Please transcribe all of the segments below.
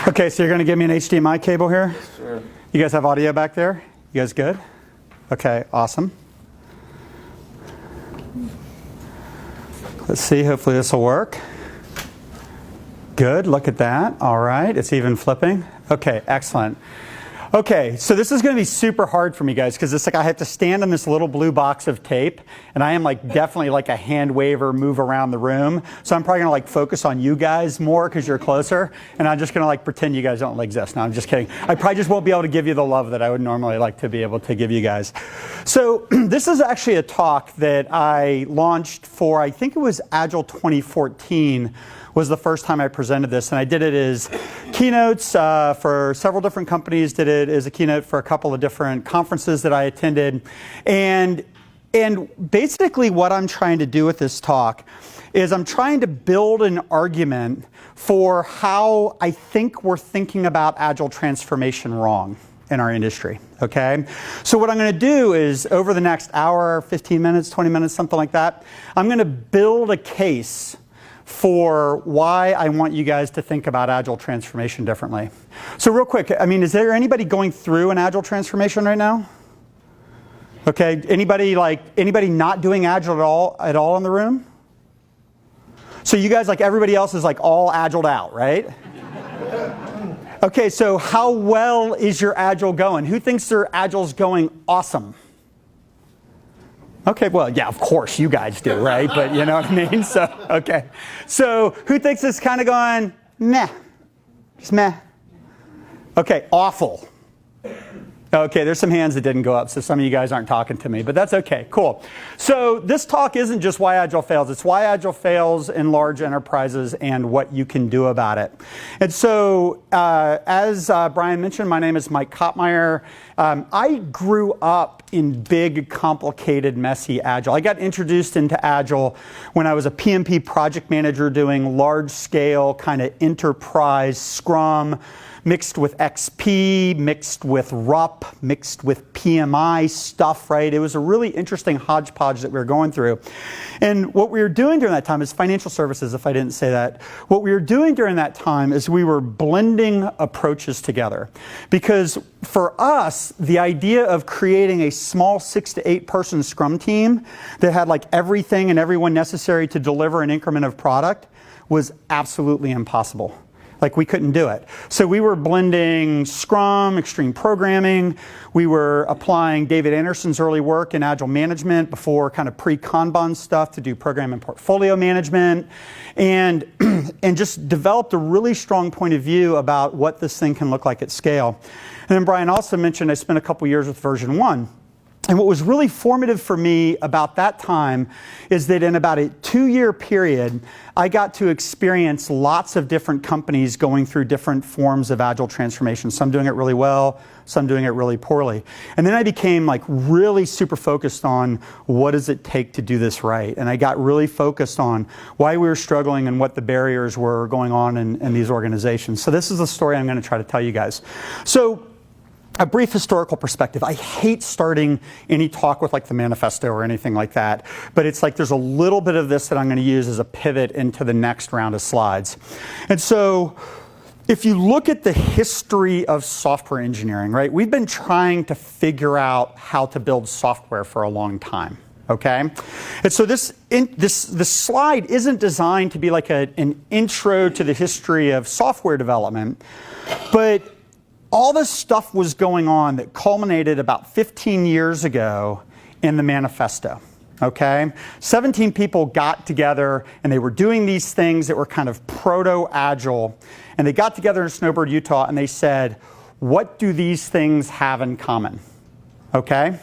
Okay, so you're going to give me an HDMI cable here? Yes, sir. You guys have audio back there? You guys good? Okay, awesome. Let's see, hopefully this will work. Good, look at that. All right, it's even flipping. Okay, excellent. Okay, so this is going to be super hard for me, guys, because it's like I have to stand on this little blue box of tape, and I am like definitely like a hand waver, move around the room. So I'm probably going to like focus on you guys more because you're closer, and I'm just going to like pretend you guys don't exist. No, I'm just kidding. I probably just won't be able to give you the love that I would normally like to be able to give you guys. So this is actually a talk that I launched for, I think it was Agile 2014, was the first time I presented this, and I did it as keynotes for several different companies, did it as a keynote for a couple of different conferences that I attended. And basically what I'm trying to do with this talk is I'm trying to build an argument for how I think we're thinking about Agile transformation wrong in our industry, okay? So what I'm going to do is over the next hour, 15 minutes, 20 minutes, something like that, I'm going to build a case for why I want you guys to think about Agile transformation differently. So real quick, I mean, is there anybody going through an Agile transformation right now? Okay, anybody not doing Agile at all in the room? So you guys, like everybody else, is like all Agiled out, right? Okay, so how well is your Agile going? Who thinks their Agile's going awesome? Okay, well, yeah, of course you guys do, right? But you know what I mean? So, okay. So who thinks it's kind of going, meh? Just meh. Okay, awful. Okay, there's some hands that didn't go up, so some of you guys aren't talking to me, but that's okay, cool. So this talk isn't just why Agile fails, it's why Agile fails in large enterprises and what you can do about it. And so, as Brian mentioned, my name is Mike Cottmeyer. I grew up in big, complicated, messy Agile. I got introduced into Agile when I was a PMP project manager doing large-scale kind of enterprise Scrum, mixed with XP, mixed with RUP, mixed with PMI stuff, right? It was a really interesting hodgepodge that we were going through. And what we were doing during that time is financial services, if I didn't say that. What we were doing during that time is we were blending approaches together. Because for us, the idea of creating a small 6 to 8 person Scrum team that had like everything and everyone necessary to deliver an increment of product was absolutely impossible. Like we couldn't do it. So we were blending Scrum, extreme programming. We were applying David Anderson's early work in Agile management before kind of pre-Kanban stuff to do program and portfolio management. And just developed a really strong point of view about what this thing can look like at scale. And then Brian also mentioned I spent a couple years with version 1. And what was really formative for me about that time is that in about a 2-year period, I got to experience lots of different companies going through different forms of Agile transformation. Some doing it really well, some doing it really poorly. And then I became like really super focused on what does it take to do this right. And I got really focused on why we were struggling and what the barriers were going on in these organizations. So this is the story I'm going to try to tell you guys. So a brief historical perspective. I hate starting any talk with like the manifesto or anything like that, but it's like there's a little bit of this that I'm going to use as a pivot into the next round of slides. And so if you look at the history of software engineering, right, we've been trying to figure out how to build software for a long time. Okay, and so this slide isn't designed to be like an intro to the history of software development, but all this stuff was going on that culminated about 15 years ago in the manifesto, okay? 17 people got together and they were doing these things that were kind of proto-Agile, and they got together in Snowbird, Utah, and they said, what do these things have in common, okay?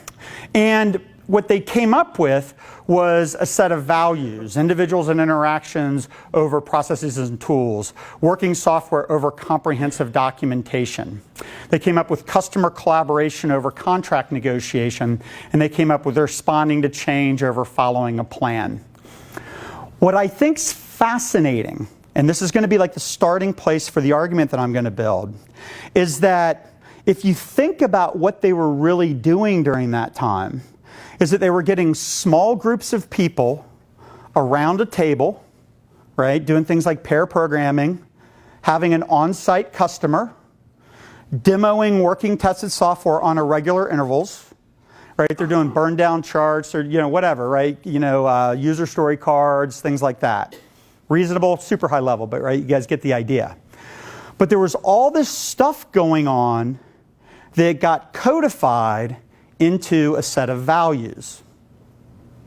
And what they came up with was a set of values, individuals and interactions over processes and tools, working software over comprehensive documentation. They came up with customer collaboration over contract negotiation, and they came up with responding to change over following a plan. What I think's fascinating, and this is going to be like the starting place for the argument that I'm going to build, is that if you think about what they were really doing during that time, is that they were getting small groups of people around a table, right, doing things like pair programming, having an on-site customer, demoing working tested software on irregular intervals, right? They're doing burn down charts or, whatever, right? User story cards, things like that. Reasonable, super high level, but right, you guys get the idea. But there was all this stuff going on that got codified into a set of values.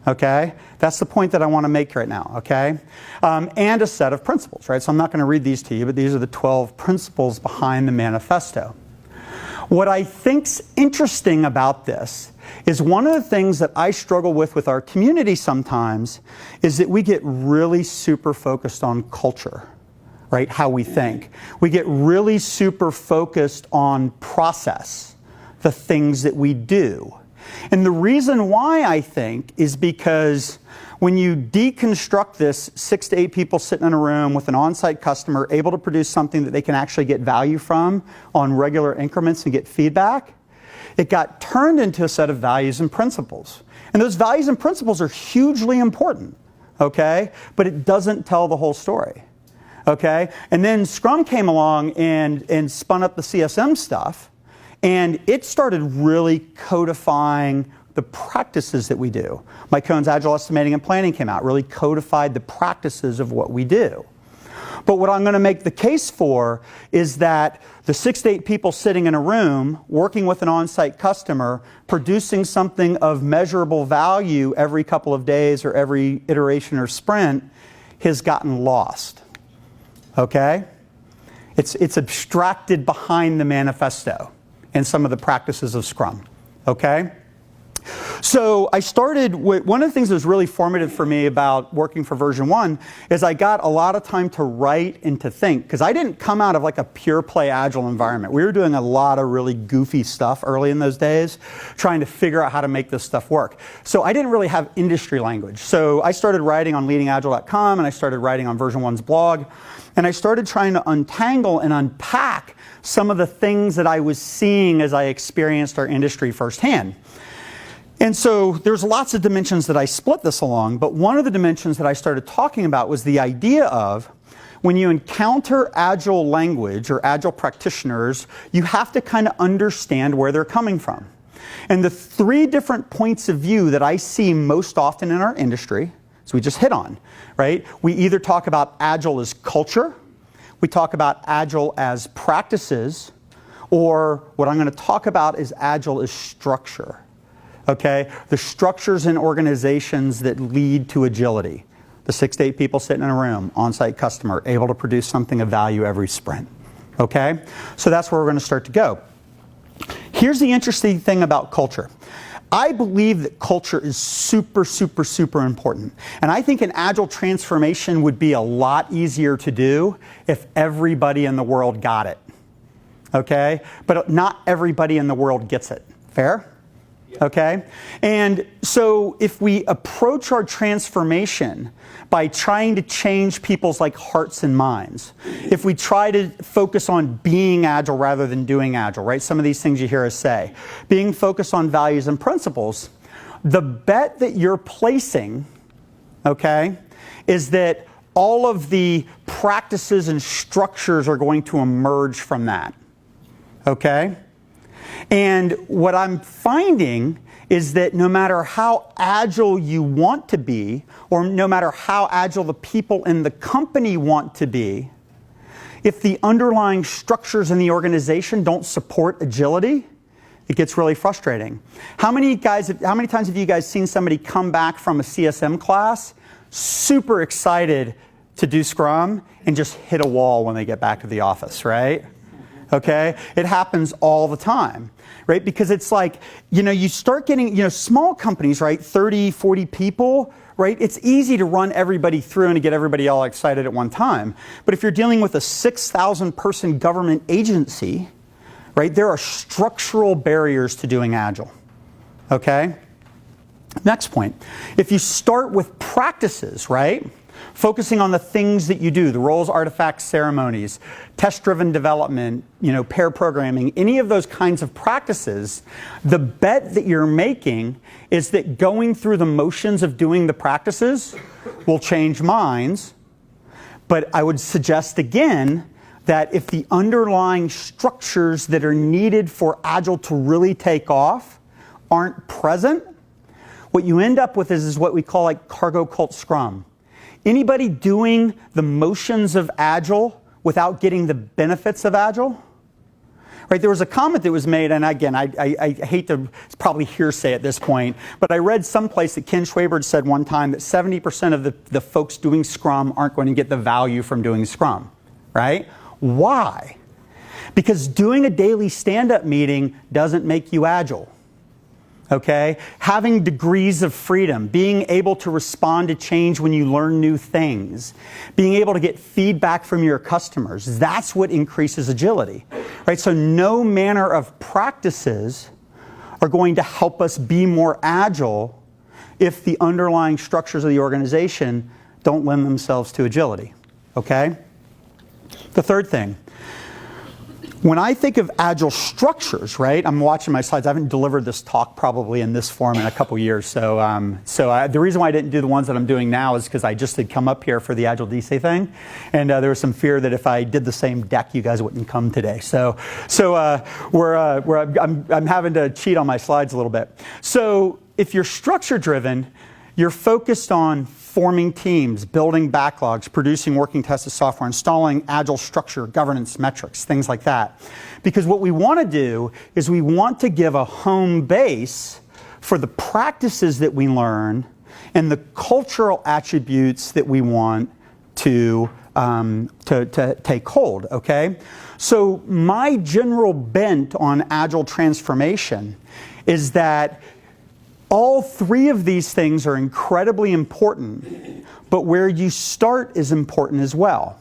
Okay? That's the point that I want to make right now, okay? And a set of principles, right? So I'm not going to read these to you, but these are the 12 principles behind the manifesto. What I think's interesting about this is one of the things that I struggle with our community sometimes is that we get really super focused on culture, right? How we think. We get really super focused on process, the things that we do. And the reason why I think is because when you deconstruct this 6 to 8 people sitting in a room with an on-site customer able to produce something that they can actually get value from on regular increments and get feedback, it got turned into a set of values and principles. And those values and principles are hugely important, okay? But it doesn't tell the whole story, okay? And then Scrum came along and spun up the CSM stuff, and it started really codifying the practices that we do. Mike Cohn's Agile Estimating and Planning came out, really codified the practices of what we do. But what I'm going to make the case for is that the 6 to 8 people sitting in a room, working with an on-site customer, producing something of measurable value every couple of days or every iteration or sprint has gotten lost. Okay? It's abstracted behind the manifesto and some of the practices of Scrum. Okay? So I started with, one of the things that was really formative for me about working for version 1 is I got a lot of time to write and to think, because I didn't come out of like a pure play Agile environment. We were doing a lot of really goofy stuff early in those days, trying to figure out how to make this stuff work. So I didn't really have industry language. So I started writing on LeadingAgile.com and I started writing on version 1's blog, and I started trying to untangle and unpack some of the things that I was seeing as I experienced our industry firsthand. And so there's lots of dimensions that I split this along, but one of the dimensions that I started talking about was the idea of when you encounter Agile language or Agile practitioners, you have to kind of understand where they're coming from. And the 3 different points of view that I see most often in our industry, so we just hit on, right? We either talk about Agile as culture, we talk about Agile as practices, or what I'm going to talk about is Agile as structure. Okay, the structures in organizations that lead to agility. The 6 to 8 people sitting in a room, on-site customer, able to produce something of value every sprint. Okay, so that's where we're going to start to go. Here's the interesting thing about culture. I believe that culture is super, super, super important. And I think an Agile transformation would be a lot easier to do if everybody in the world got it. Okay, but not everybody in the world gets it. Fair? Okay? And so if we approach our transformation by trying to change people's hearts and minds, if we try to focus on being Agile rather than doing Agile, right? Some of these things you hear us say. Being focused on values and principles, the bet that you're placing, okay, is that all of the practices and structures are going to emerge from that. Okay? And what I'm finding is that no matter how agile you want to be, or no matter how agile the people in the company want to be, if the underlying structures in the organization don't support agility, it gets really frustrating. How many times have you guys seen somebody come back from a CSM class super excited to do Scrum and just hit a wall when they get back to the office, right? Okay? It happens all the time, right? Because it's you start getting, small companies, right? 30, 40 people, right? It's easy to run everybody through and to get everybody all excited at one time. But if you're dealing with a 6,000 person government agency, right? There are structural barriers to doing Agile, okay? Next point. If you start with practices, right? Focusing on the things that you do, the roles, artifacts, ceremonies, test-driven development, pair programming, any of those kinds of practices, the bet that you're making is that going through the motions of doing the practices will change minds. But I would suggest again that if the underlying structures that are needed for Agile to really take off aren't present, what you end up with is what we call like cargo cult scrum. Anybody doing the motions of Agile without getting the benefits of Agile? Right, there was a comment that was made, and again, I hate to, it's probably hearsay at this point, but I read someplace that Ken Schwabert said one time that 70% of the folks doing Scrum aren't going to get the value from doing Scrum, right? Why? Because doing a daily stand-up meeting doesn't make you Agile. Okay? Having degrees of freedom, being able to respond to change when you learn new things, being able to get feedback from your customers, that's what increases agility. Right? So no manner of practices are going to help us be more agile if the underlying structures of the organization don't lend themselves to agility. Okay? The third thing, when I think of Agile structures, right, I'm watching my slides. I haven't delivered this talk probably in this form in a couple years. So the reason why I didn't do the ones that I'm doing now is because I just had come up here for the Agile DC thing. And there was some fear that if I did the same deck, you guys wouldn't come today. I'm having to cheat on my slides a little bit. So if you're structure driven, you're focused on forming teams, building backlogs, producing working tested software, installing Agile structure, governance metrics, things like that. Because what we want to do is we want to give a home base for the practices that we learn and the cultural attributes that we want to take hold, okay? So my general bent on Agile transformation is that all three of these things are incredibly important, but where you start is important as well.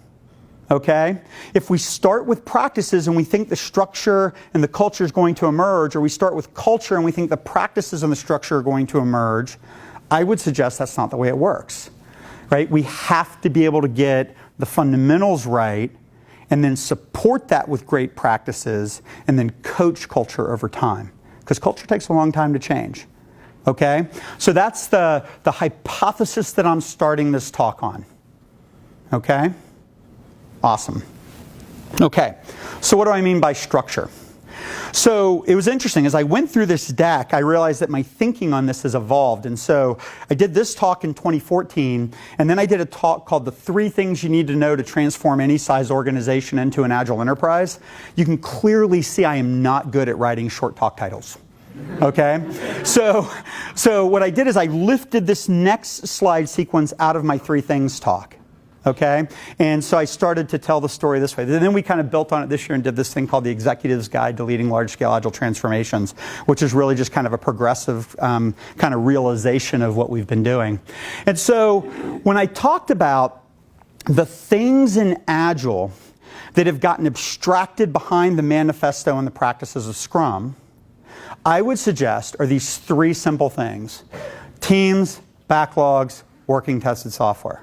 Okay? If we start with practices and we think the structure and the culture is going to emerge, or we start with culture and we think the practices and the structure are going to emerge, I would suggest that's not the way it works. Right? We have to be able to get the fundamentals right and then support that with great practices and then coach culture over time. Because culture takes a long time to change. Okay? So that's the hypothesis that I'm starting this talk on. Okay? Awesome. Okay. So what do I mean by structure? So it was interesting. As I went through this deck, I realized that my thinking on this has evolved. And so I did this talk in 2014, and then I did a talk called The 3 Things You Need to Know to Transform Any Size Organization into an Agile Enterprise. You can clearly see I am not good at writing short talk titles. Okay? So what I did is I lifted this next slide sequence out of my 3 things talk. Okay? And so I started to tell the story this way. And then we kind of built on it this year and did this thing called the Executive's Guide to Leading Large-Scale Agile Transformations, which is really just kind of a progressive kind of realization of what we've been doing. And so when I talked about the things in Agile that have gotten abstracted behind the manifesto and the practices of Scrum, I would suggest are these 3 simple things: teams, backlogs, working tested software.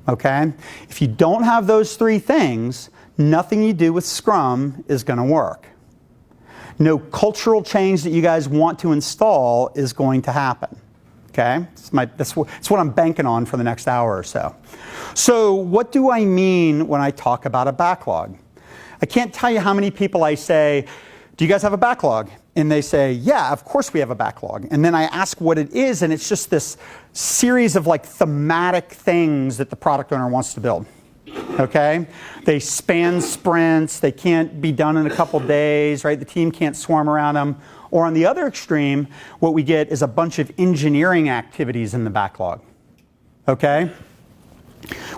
Okay? If you don't have those 3 things, nothing you do with Scrum is going to work. No cultural change that you guys want to install is going to happen. Okay? That's what I'm banking on for the next hour or so. So what do I mean when I talk about a backlog? I can't tell you how many people I say, do you guys have a backlog? And they say, yeah, of course we have a backlog. And then I ask what it is, and it's just this series of like thematic things that the product owner wants to build. Okay? They span sprints. They can't be done in a couple days, right? The team can't swarm around them. Or on the other extreme, what we get is a bunch of engineering activities in the backlog. Okay?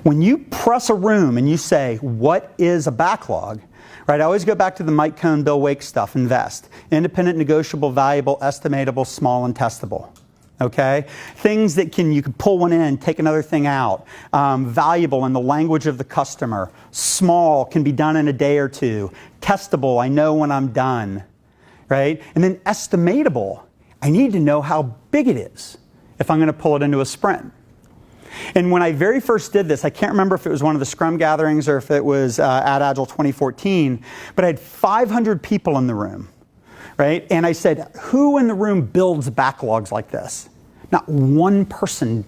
When you press a room and you say, what is a backlog? Right, I always go back to the Mike Cohn, Bill Wake stuff, INVEST. Independent, negotiable, valuable, estimatable, small, and testable. Okay? Things that you can pull one in, take another thing out. Valuable in the language of the customer. Small, can be done in a day or 2. Testable, I know when I'm done. Right? And then estimatable, I need to know how big it is if I'm going to pull it into a sprint. And when I very first did this, I can't remember if it was one of the Scrum gatherings or if it was at Agile 2014, but I had 500 people in the room, right? And I said, who in the room builds backlogs like this? Not one person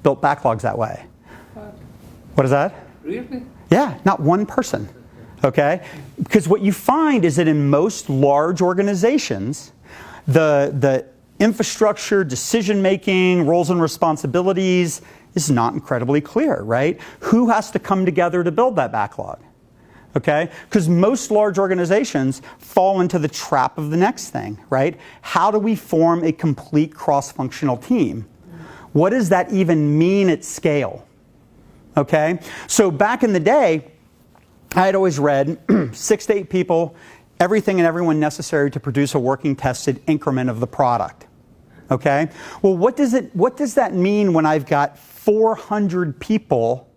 built backlogs that way. What is that? Really? Yeah, not one person. Okay? Because what you find is that in most large organizations, the infrastructure, decision-making, roles and responsibilities is not incredibly clear, right? Who has to come together to build that backlog? Okay? Because most large organizations fall into the trap of the next thing, right? How do we form a complete cross-functional team? What does that even mean at scale? Okay? So back in the day, I had always read 6 to 8 people, everything and everyone necessary to produce a working tested increment of the product. Okay? Well, what does that mean when I've got 400 people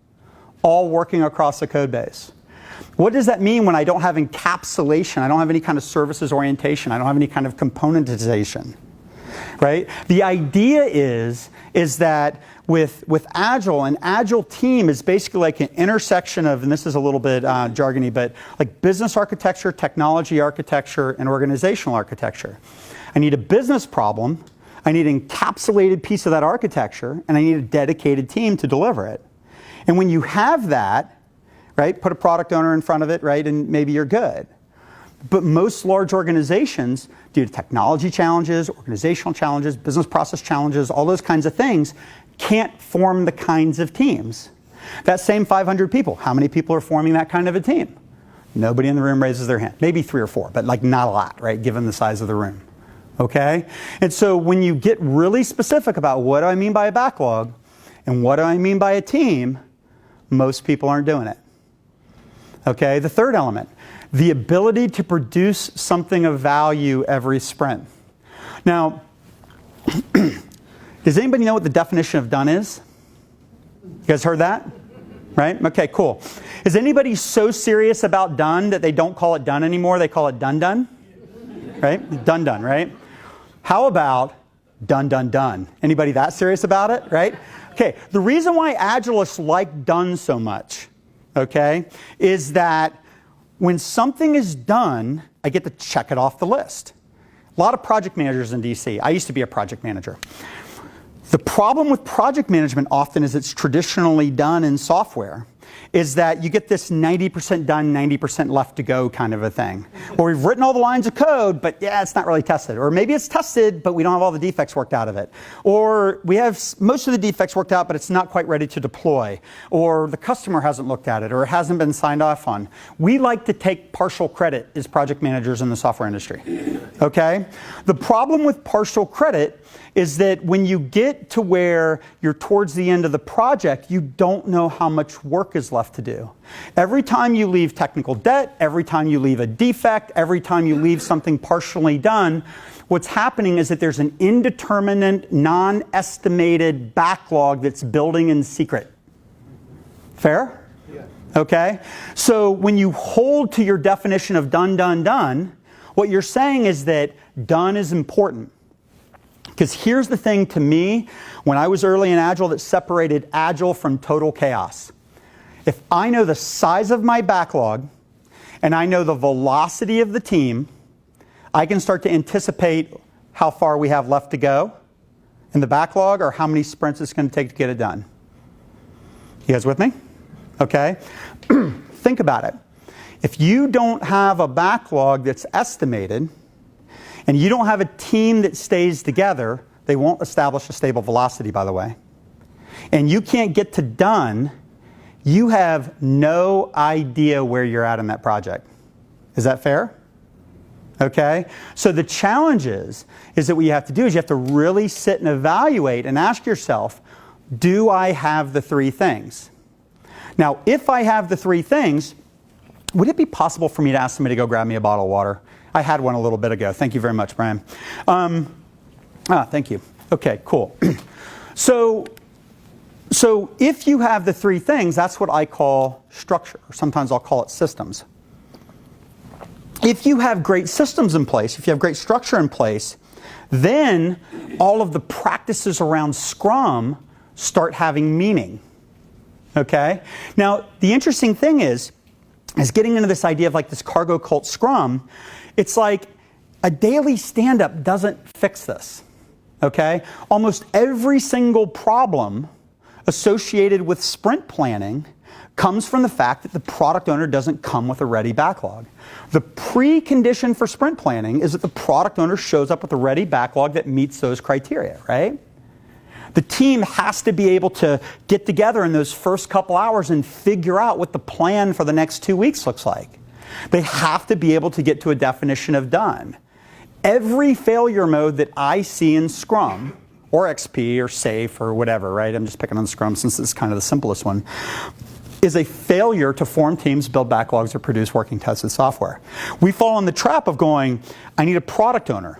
all working across the code base? What does that mean when I don't have encapsulation? I don't have any kind of services orientation. I don't have any kind of componentization, right? The idea is that with Agile, an Agile team is basically like an intersection of, and this is a little bit jargony, but like business architecture, technology architecture, and organizational architecture. I need a business problem, I need an encapsulated piece of that architecture, and I need a dedicated team to deliver it. And when you have that, right, put a product owner in front of it, right, and maybe you're good. But most large organizations, due to technology challenges, organizational challenges, business process challenges, all those kinds of things, can't form the kinds of teams. That same 500 people, how many people are forming that kind of a team? Nobody in the room raises their hand. Maybe 3 or 4, but like not a lot, right, given the size of the room. Okay? And so when you get really specific about what do I mean by a backlog and what do I mean by a team, most people aren't doing it. Okay? The third element, the ability to produce something of value every sprint. Now, does anybody know what the definition of done is? You guys heard that? Right? Okay, cool. Is anybody so serious about done that they don't call it done anymore? They call it done? Right? Done, right? How about done? Anybody that serious about it? Right? Okay, the reason why Agilists like done so much, okay, is that when something is done, I get to check it off the list. A lot of project managers in DC. I used to be a project manager. The problem with project management often is it's traditionally done in software, is that you get this 90% done, 90% left to go kind of a thing. Where we've written all the lines of code, but yeah, it's not really tested. Or maybe it's tested, but we don't have all the defects worked out of it. Or we have most of the defects worked out, but it's not quite ready to deploy. Or the customer hasn't looked at it, or it hasn't been signed off on. We like to take partial credit as project managers in the software industry. Okay? The problem with partial credit is that when you get to where you're towards the end of the project, you don't know how much work is left to do. Every time you leave technical debt, every time you leave a defect, every time you leave something partially done, what's happening is that there's an indeterminate, non-estimated backlog that's building in secret. Fair? Yeah. Okay? So when you hold to your definition of done, what you're saying is that done is important. Because here's the thing to me, when I was early in Agile, that separated Agile from total chaos. If I know the size of my backlog and I know the velocity of the team, I can start to anticipate how far we have left to go in the backlog or how many sprints it's going to take to get it done. You guys with me? Okay. Think about it. If you don't have a backlog that's estimated, and you don't have a team that stays together, they won't establish a stable velocity, by the way. And you can't get to done, you have no idea where you're at in that project. Is that fair? Okay? So the challenge is that what you have to do is you have to really sit and evaluate and ask yourself, do I have the 3 things? Now, if I have the 3 things, would it be possible for me to ask somebody to go grab me a bottle of water? I had one a little bit ago. Thank you very much, Brian. Thank you. Okay, cool. So if you have the 3 things, that's what I call structure, or sometimes I'll call it systems. If you have great systems in place, if you have great structure in place, then all of the practices around Scrum start having meaning. Okay? Now, the interesting thing is getting into this idea of like this cargo cult Scrum, it's like a daily stand-up doesn't fix this, okay? Almost every single problem associated with sprint planning comes from the fact that the product owner doesn't come with a ready backlog. The precondition for sprint planning is that the product owner shows up with a ready backlog that meets those criteria, right? The team has to be able to get together in those first couple hours and figure out what the plan for the next 2 weeks looks like. They have to be able to get to a definition of done. Every failure mode that I see in Scrum, or XP, or SAFe, or whatever, right? I'm just picking on Scrum since it's kind of the simplest one, is a failure to form teams, build backlogs, or produce working tested software. We fall in the trap of going, I need a product owner.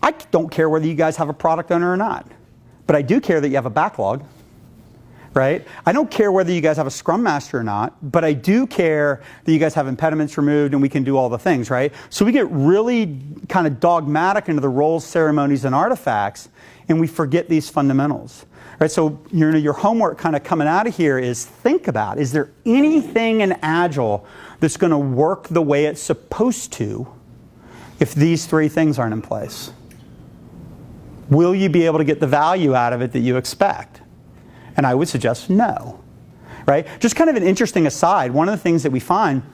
I don't care whether you guys have a product owner or not, but I do care that you have a backlog, right? I don't care whether you guys have a Scrum Master or not, but I do care that you guys have impediments removed and we can do all the things, right? So we get really kind of dogmatic into the roles, ceremonies, and artifacts, and we forget these fundamentals. Right, so your homework kind of coming out of here is think about, is there anything in Agile that's going to work the way it's supposed to if these three things aren't in place? Will you be able to get the value out of it that you expect? And I would suggest no. Right? Just kind of an interesting aside, one of the things that we find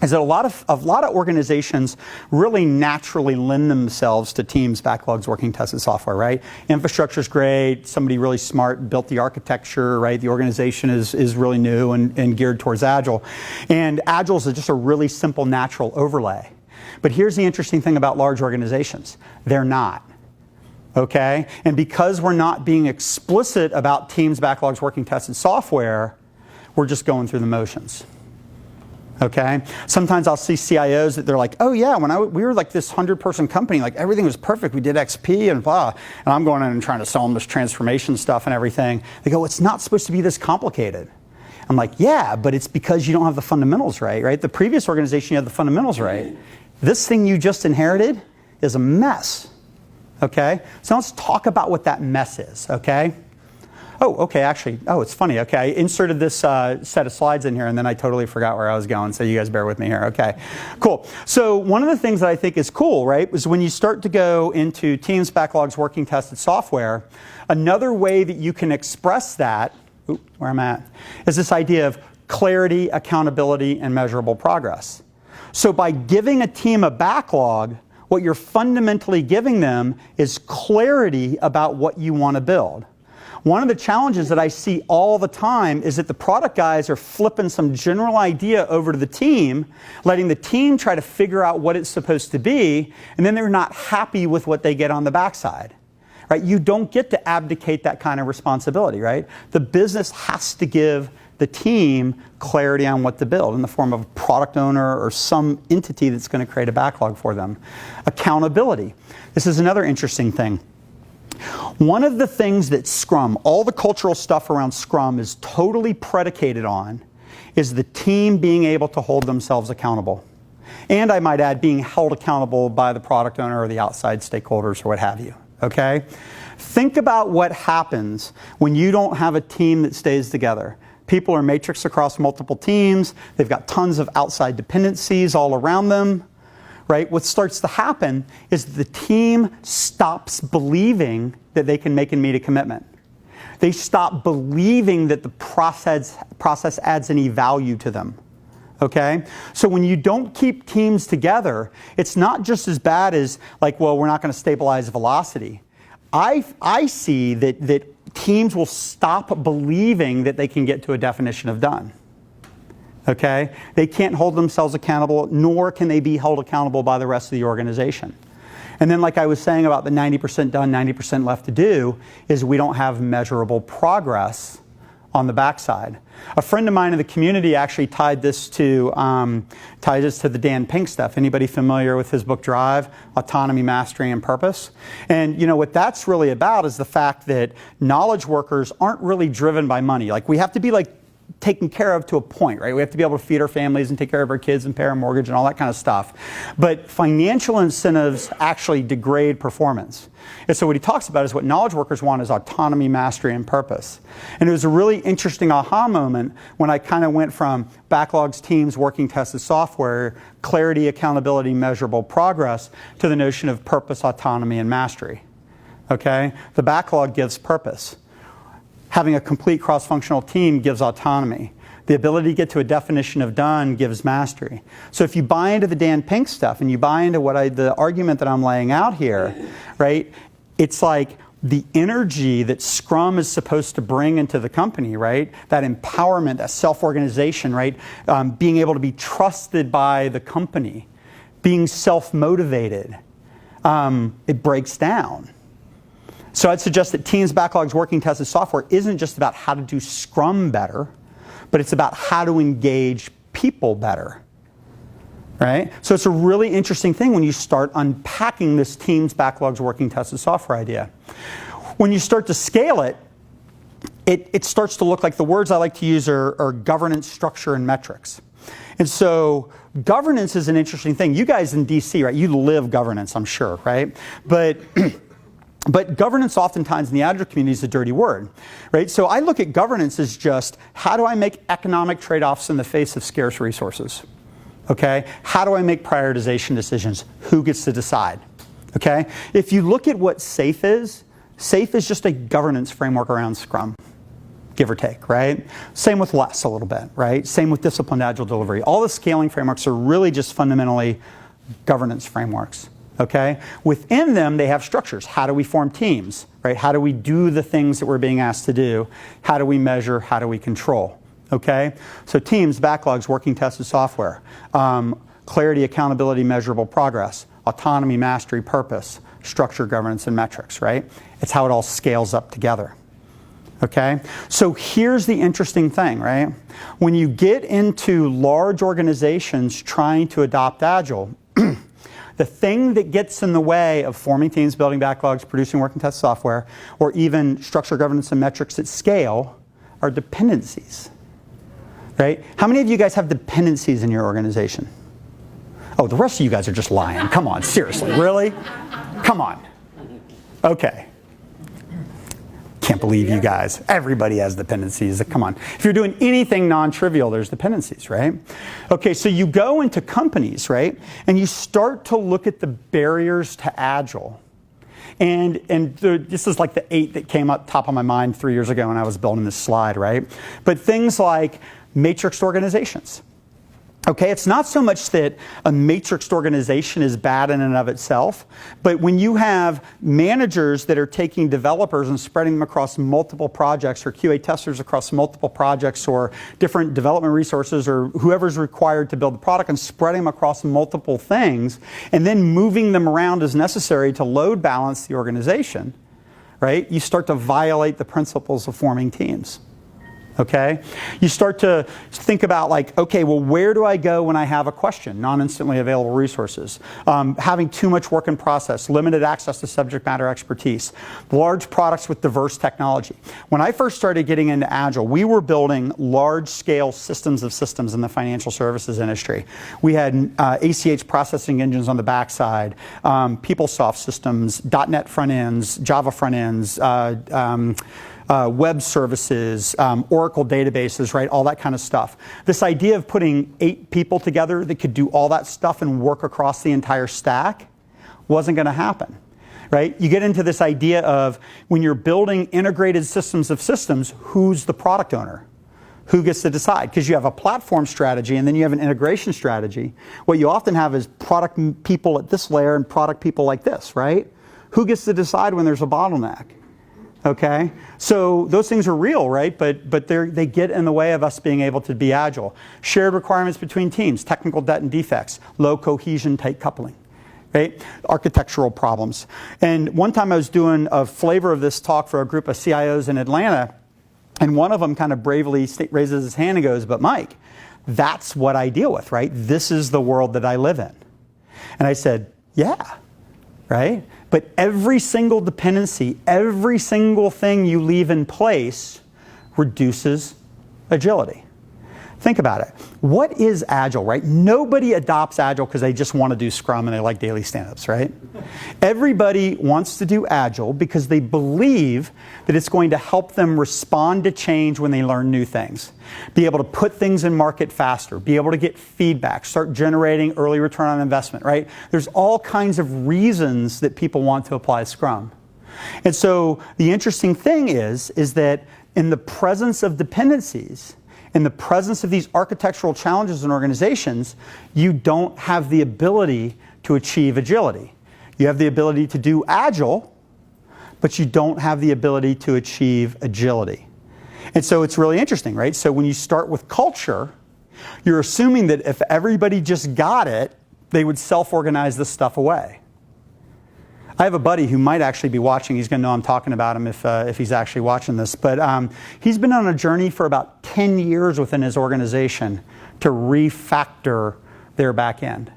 is that a lot of organizations really naturally lend themselves to teams, backlogs, working tested software, right? Infrastructure's great, somebody really smart built the architecture, right? The organization is really new and geared towards Agile. And Agile is just a really simple, natural overlay. But here's the interesting thing about large organizations. They're not. Okay? And because we're not being explicit about teams, backlogs, working tested software, we're just going through the motions. Okay? Sometimes I'll see CIOs that they're like, oh yeah, when we were like this 100-person company, like everything was perfect. We did XP and blah. And I'm going in and trying to sell them this transformation stuff and everything. They go, it's not supposed to be this complicated. I'm like, yeah, but it's because you don't have the fundamentals right? The previous organization, you had the fundamentals right. This thing you just inherited is a mess. Okay? So let's talk about what that mess is, okay? Oh, okay, actually, it's funny, okay. I inserted this set of slides in here and then I totally forgot where I was going, so you guys bear with me here, okay. Cool. So one of the things that I think is cool, right, is when you start to go into teams, backlogs, working tested software, another way that you can express that, where I'm at, is this idea of clarity, accountability, and measurable progress. So by giving a team a backlog, what you're fundamentally giving them is clarity about what you want to build. One of the challenges that I see all the time is that the product guys are flipping some general idea over to the team, letting the team try to figure out what it's supposed to be, and then they're not happy with what they get on the backside. Right? You don't get to abdicate that kind of responsibility, right? The business has to give the team clarity on what to build in the form of a product owner or some entity that's going to create a backlog for them. Accountability. This is another interesting thing. One of the things that Scrum, all the cultural stuff around Scrum is totally predicated on is the team being able to hold themselves accountable. And I might add, being held accountable by the product owner or the outside stakeholders or what have you, okay? Think about what happens when you don't have a team that stays together. People are matrixed across multiple teams. They've got tons of outside dependencies all around them. Right? What starts to happen is the team stops believing that they can make and meet a commitment. They stop believing that the process adds any value to them. Okay? So when you don't keep teams together, it's not just as bad as like, well, we're not going to stabilize velocity. I see that teams will stop believing that they can get to a definition of done. Okay? They can't hold themselves accountable, nor can they be held accountable by the rest of the organization. And then like I was saying about the 90% done, 90% left to do, is we don't have measurable progress on the backside. A friend of mine in the community actually tied this to the Dan Pink stuff. Anybody familiar with his book Drive? Autonomy, Mastery, and Purpose? And you know what that's really about is the fact that knowledge workers aren't really driven by money. Like we have to be like taken care of to a point, right? We have to be able to feed our families and take care of our kids and pay our mortgage and all that kind of stuff. But financial incentives actually degrade performance. And so what he talks about is what knowledge workers want is autonomy, mastery, and purpose. And it was a really interesting aha moment when I kind of went from backlogs, teams, working tested software, clarity, accountability, measurable progress, to the notion of purpose, autonomy, and mastery. Okay? The backlog gives purpose. Having a complete cross-functional team gives autonomy. The ability to get to a definition of done gives mastery. So if you buy into the Dan Pink stuff and you buy into the argument that I'm laying out here, right, it's like the energy that Scrum is supposed to bring into the company, right, that empowerment, that self-organization, right, being able to be trusted by the company, being self-motivated, it breaks down. So I'd suggest that teams, backlogs, working tested software isn't just about how to do Scrum better, but it's about how to engage people better, right? So it's a really interesting thing when you start unpacking this teams, backlogs, working tested software idea. When you start to scale it, it starts to look like the words I like to use are governance, structure, and metrics. And so governance is an interesting thing. You guys in DC, right, you live governance, I'm sure, right? But governance oftentimes in the Agile community is a dirty word, right? So I look at governance as just, how do I make economic trade-offs in the face of scarce resources? Okay? How do I make prioritization decisions? Who gets to decide? Okay? If you look at what SAFe is just a governance framework around Scrum, give or take, right? Same with LESS a little bit, right? Same with disciplined Agile delivery. All the scaling frameworks are really just fundamentally governance frameworks. Okay? Within them, they have structures. How do we form teams? Right? How do we do the things that we're being asked to do? How do we measure? How do we control? Okay? So teams, backlogs, working tested software, clarity, accountability, measurable progress, autonomy, mastery, purpose, structure, governance, and metrics, right? It's how it all scales up together. Okay? So here's the interesting thing, right? When you get into large organizations trying to adopt Agile, the thing that gets in the way of forming teams, building backlogs, producing working test software, or even structure, governance, and metrics at scale are dependencies, right? How many of you guys have dependencies in your organization? Oh, the rest of you guys are just lying. Come on, seriously, really? Come on. Okay. Can't believe you guys. Everybody has dependencies. Come on. If you're doing anything non-trivial, there's dependencies, right? Okay, so you go into companies, right? And you start to look at the barriers to Agile. And this is like the 8 that came up top of my mind 3 years ago when I was building this slide, right? But things like matrixed organizations. Okay, it's not so much that a matrixed organization is bad in and of itself, but when you have managers that are taking developers and spreading them across multiple projects, or QA testers across multiple projects, or different development resources, or whoever's required to build the product, and spreading them across multiple things, and then moving them around as necessary to load balance the organization, right? You start to violate the principles of forming teams. Okay? You start to think about like, okay, well, where do I go when I have a question? Non-instantly available resources. Having too much work in process, limited access to subject matter expertise, large products with diverse technology. When I first started getting into Agile, we were building large-scale systems of systems in the financial services industry. We had ACH processing engines on the backside, PeopleSoft systems, .NET front ends, Java front ends, web services, Oracle databases, right? All that kind of stuff. This idea of putting 8 people together that could do all that stuff and work across the entire stack wasn't going to happen, right? You get into this idea of when you're building integrated systems of systems, who's the product owner? Who gets to decide? Because you have a platform strategy and then you have an integration strategy. What you often have is product people at this layer and product people like this, right? Who gets to decide when there's a bottleneck? Okay, so those things are real, right? But they get in the way of us being able to be agile. Shared requirements between teams, technical debt and defects, low cohesion, tight coupling, right? Architectural problems. And one time I was doing a flavor of this talk for a group of CIOs in Atlanta, and one of them kind of bravely raises his hand and goes, "But Mike, that's what I deal with, right? This is the world that I live in." And I said, "Yeah, right? But every single dependency, every single thing you leave in place reduces agility." Think about it. What is Agile, right? Nobody adopts Agile because they just want to do Scrum and they like daily stand-ups, right? Everybody wants to do Agile because they believe that it's going to help them respond to change when they learn new things. Be able to put things in market faster, be able to get feedback, start generating early return on investment, right? There's all kinds of reasons that people want to apply Scrum. And so the interesting thing is that in the presence of dependencies, in the presence of these architectural challenges in organizations, you don't have the ability to achieve agility. You have the ability to do Agile, but you don't have the ability to achieve agility. And so it's really interesting, right? So when you start with culture, you're assuming that if everybody just got it, they would self-organize this stuff away. I have a buddy who might actually be watching. He's going to know I'm talking about him if he's actually watching this. But he's been on a journey for about 10 years within his organization to refactor their back end.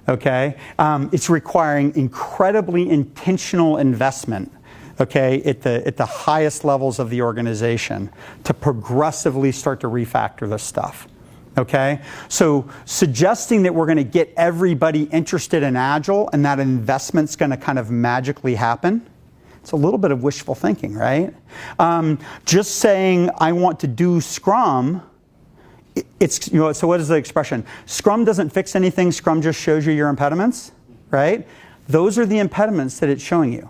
Okay? It's requiring incredibly intentional investment, okay, at the highest levels of the organization to progressively start to refactor this stuff. Okay? So suggesting that we're going to get everybody interested in Agile and that investment's going to kind of magically happen, it's a little bit of wishful thinking, right? Just saying, I want to do Scrum, it's, you know, so what is the expression? Scrum doesn't fix anything, Scrum just shows you your impediments, right? Those are the impediments that it's showing you.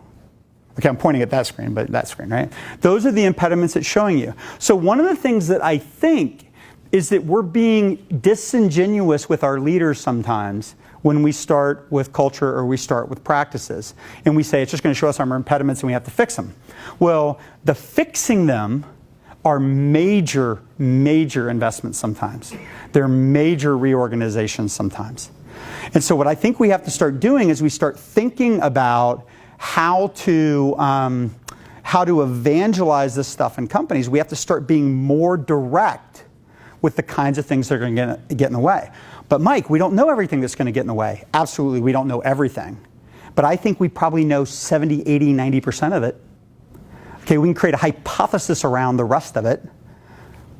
Okay, I'm pointing at that screen, but that screen, right? Those are the impediments it's showing you. So one of the things that I think is that we're being disingenuous with our leaders sometimes when we start with culture or we start with practices. And we say it's just going to show us our impediments and we have to fix them. Well, the fixing them are major, major investments sometimes. They're major reorganizations sometimes. And so what I think we have to start doing is we start thinking about how to evangelize this stuff in companies. We have to start being more direct with the kinds of things that are going to get in the way. But Mike, we don't know everything that's going to get in the way. Absolutely, we don't know everything. But I think we probably know 70, 80, 90% of it. Okay, we can create a hypothesis around the rest of it.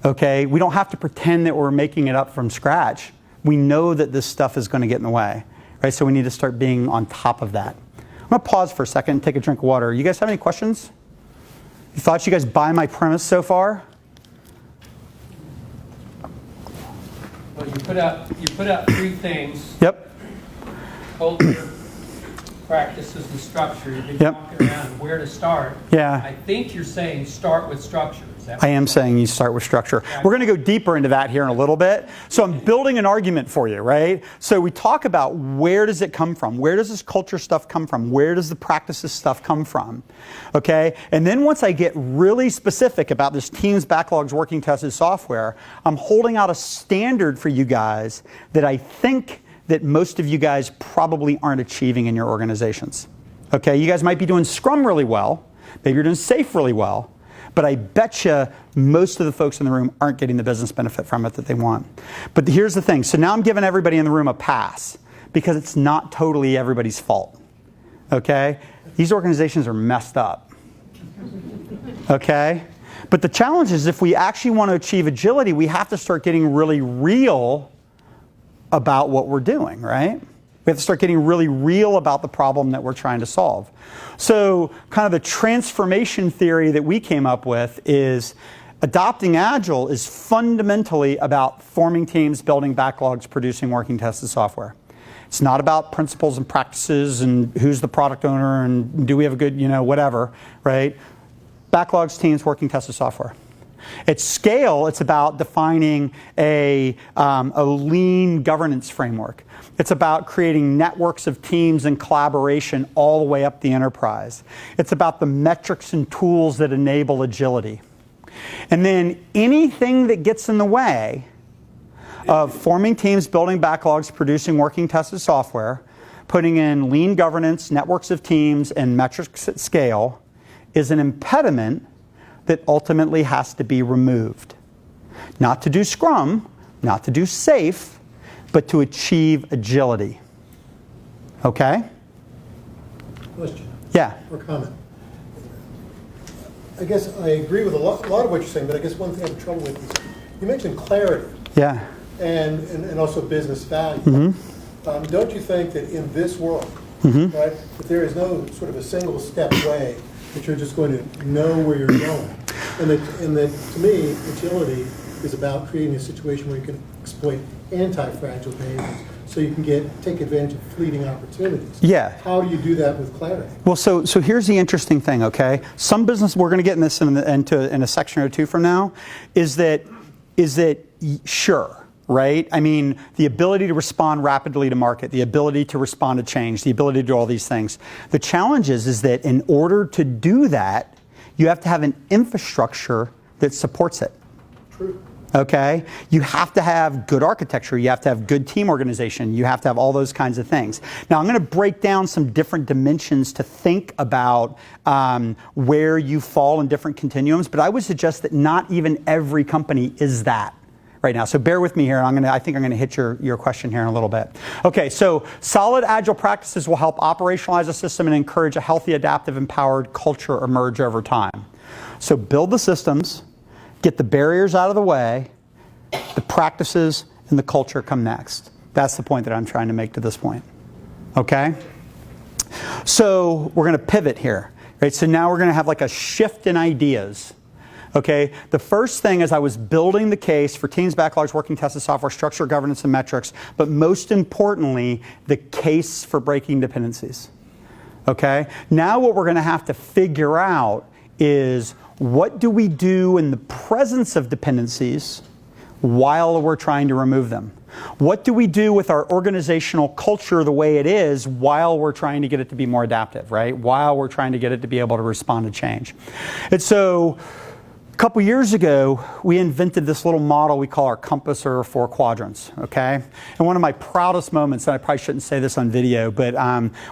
Okay, we don't have to pretend that we're making it up from scratch. We know that this stuff is going to get in the way. Right, so we need to start being on top of that. I'm going to pause for a second and take a drink of water. You guys have any questions? You thoughts? You guys buy my premise so far? Well, you put out three things. Yep. Culture, practices, and structure. You've been talking around where to start. Yeah. I think you're saying start with structure. Is that I am saying you start with structure. We're going to go deeper into that here in a little bit. So I'm building an argument for you, right? So we talk about where does it come from? Where does this culture stuff come from? Where does the practices stuff come from? Okay? And then once I get really specific about this teams, backlogs, working tested software, I'm holding out a standard for you guys that I think that most of you guys probably aren't achieving in your organizations. Okay? You guys might be doing Scrum really well. Maybe you're doing SAFe really well. But I bet you most of the folks in the room aren't getting the business benefit from it that they want. But here's the thing. So now I'm giving everybody in the room a pass because it's not totally everybody's fault. Okay? These organizations are messed up. Okay? But the challenge is if we actually want to achieve agility, we have to start getting really real about what we're doing, right? We have to start getting really real about the problem that we're trying to solve. So kind of the transformation theory that we came up with is adopting Agile is fundamentally about forming teams, building backlogs, producing working tested software. It's not about principles and practices and who's the product owner and do we have a good, whatever, right? Backlogs, teams, working tested software. At scale, it's about defining a lean governance framework. It's about creating networks of teams and collaboration all the way up the enterprise. It's about the metrics and tools that enable agility. And then anything that gets in the way of forming teams, building backlogs, producing working tested software, putting in lean governance, networks of teams, and metrics at scale is an impediment that ultimately has to be removed. Not to do Scrum, not to do SAFe, but to achieve agility. Okay? Question. Yeah. Or comment. I guess I agree with a lot of what you're saying, but I guess one thing I have trouble with is you mentioned clarity. Yeah. And also business value. Mm-hmm. Don't you think that in this world, mm-hmm. right, that there is no sort of a single step way that you're just going to know where you're going? And that to me, agility is about creating a situation where you can exploit anti-fragile behaviors so you can take advantage of fleeting opportunities. Yeah. How do you do that with clarity? Well, so here's the interesting thing, okay? Some business, we're going to get in this in a section or two from now, is that is that, sure, right? I mean, the ability to respond rapidly to market, the ability to respond to change, the ability to do all these things. The challenge is that in order to do that, you have to have an infrastructure that supports it. True. Okay? You have to have good architecture. You have to have good team organization. You have to have all those kinds of things. Now, I'm going to break down some different dimensions to think about where you fall in different continuums, but I would suggest that not even every company is that right now. So bear with me here. I think I'm going to hit your question here in a little bit. Okay, so solid agile practices will help operationalize a system and encourage a healthy, adaptive, empowered culture emerge over time. So build the systems, get the barriers out of the way, the practices and the culture come next. That's the point that I'm trying to make to this point. Okay? So we're going to pivot here. Right? So now we're going to have like a shift in ideas. Okay? The first thing is I was building the case for teams, backlogs, working tested software, structure, governance, and metrics, but most importantly, the case for breaking dependencies. Okay? Now what we're going to have to figure out is what do we do in the presence of dependencies while we're trying to remove them? What do we do with our organizational culture the way it is while we're trying to get it to be more adaptive, right? While we're trying to get it to be able to respond to change. And so a couple years ago, we invented this little model we call our compass or 4 quadrants, okay? And one of my proudest moments, and I probably shouldn't say this on video, but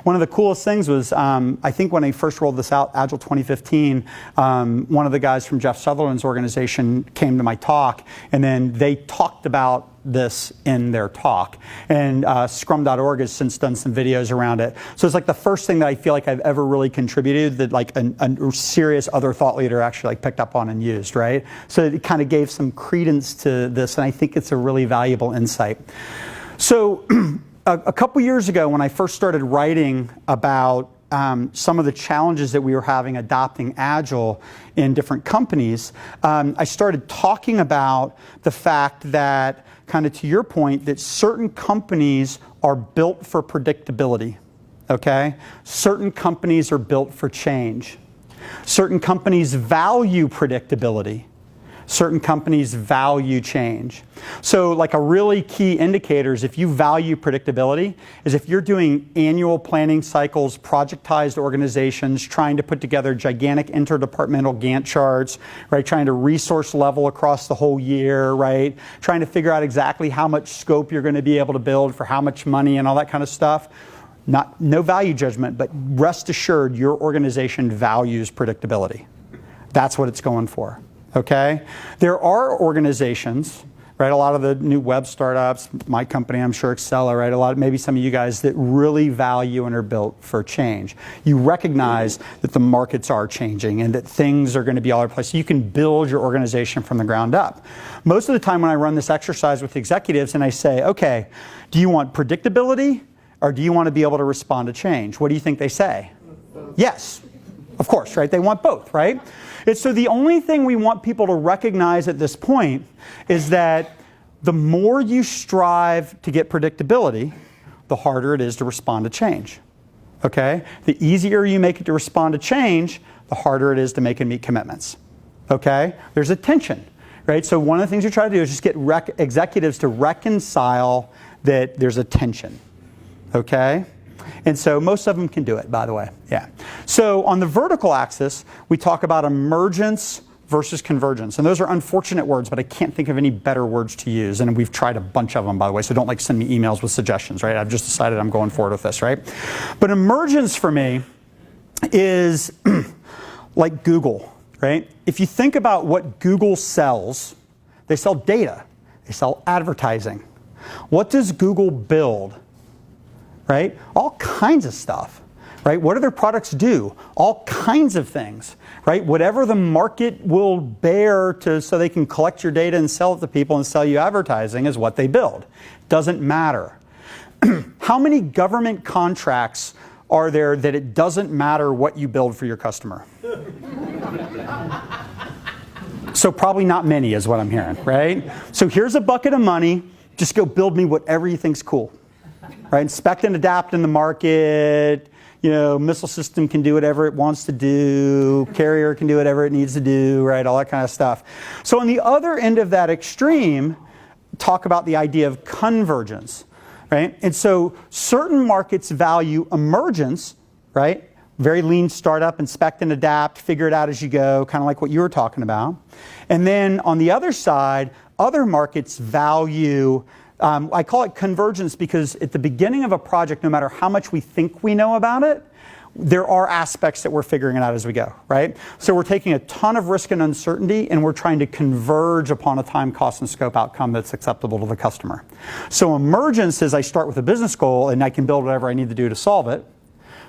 one of the coolest things was, I think when I first rolled this out, Agile 2015, one of the guys from Jeff Sutherland's organization came to my talk, and then they talked about this in their talk. And Scrum.org has since done some videos around it. So it's like the first thing that I feel like I've ever really contributed that like a serious other thought leader actually like picked up on and used, right? So it kind of gave some credence to this, and I think it's a really valuable insight. So a couple years ago when I first started writing about some of the challenges that we were having adopting Agile in different companies, I started talking about the fact that, kind of to your point, that certain companies are built for predictability, okay? Certain companies are built for change. Certain companies value predictability. Certain companies value change. So like a really key indicator is if you value predictability, is if you're doing annual planning cycles, projectized organizations, trying to put together gigantic interdepartmental Gantt charts, right? Trying to resource level across the whole year, right? Trying to figure out exactly how much scope you're going to be able to build for how much money and all that kind of stuff. No value judgment, but rest assured your organization values predictability. That's what it's going for. Okay? There are organizations, right? A lot of the new web startups, my company, I'm sure Excella, right? Maybe some of you guys that really value and are built for change. You recognize that the markets are changing and that things are going to be all over the place. So you can build your organization from the ground up. Most of the time when I run this exercise with executives and I say, okay, do you want predictability or do you want to be able to respond to change? What do you think they say? Yes. Of course, right? They want both, right? And so the only thing we want people to recognize at this point is that the more you strive to get predictability, the harder it is to respond to change. Okay? The easier you make it to respond to change, the harder it is to make and meet commitments. Okay? There's a tension, right? So one of the things you try to do is just get executives to reconcile that there's a tension. Okay? And so most of them can do it, by the way. Yeah. So on the vertical axis, we talk about emergence versus convergence. And those are unfortunate words, but I can't think of any better words to use. And we've tried a bunch of them, by the way, so don't like send me emails with suggestions, right? I've just decided I'm going forward with this, right? But emergence for me is like Google, right? If you think about what Google sells, they sell data. They sell advertising. What does Google build? Right? All kinds of stuff, right? What do their products do? All kinds of things, right? Whatever the market will bear so they can collect your data and sell it to people and sell you advertising is what they build. Doesn't matter. How many government contracts are there that it doesn't matter what you build for your customer? So probably not many is what I'm hearing, right? So here's a bucket of money. Just go build me whatever you think's cool. Right? Inspect and adapt in the market, missile system can do whatever it wants to do, carrier can do whatever it needs to do, right? All that kind of stuff. So on the other end of that extreme, talk about the idea of convergence, right? And so certain markets value emergence, right? Very lean startup, inspect and adapt, figure it out as you go, kind of like what you were talking about. And then on the other side, other markets value, I call it convergence because at the beginning of a project, no matter how much we think we know about it, there are aspects that we're figuring it out as we go, right? So we're taking a ton of risk and uncertainty and we're trying to converge upon a time, cost, and scope outcome that's acceptable to the customer. So emergence is I start with a business goal and I can build whatever I need to do to solve it.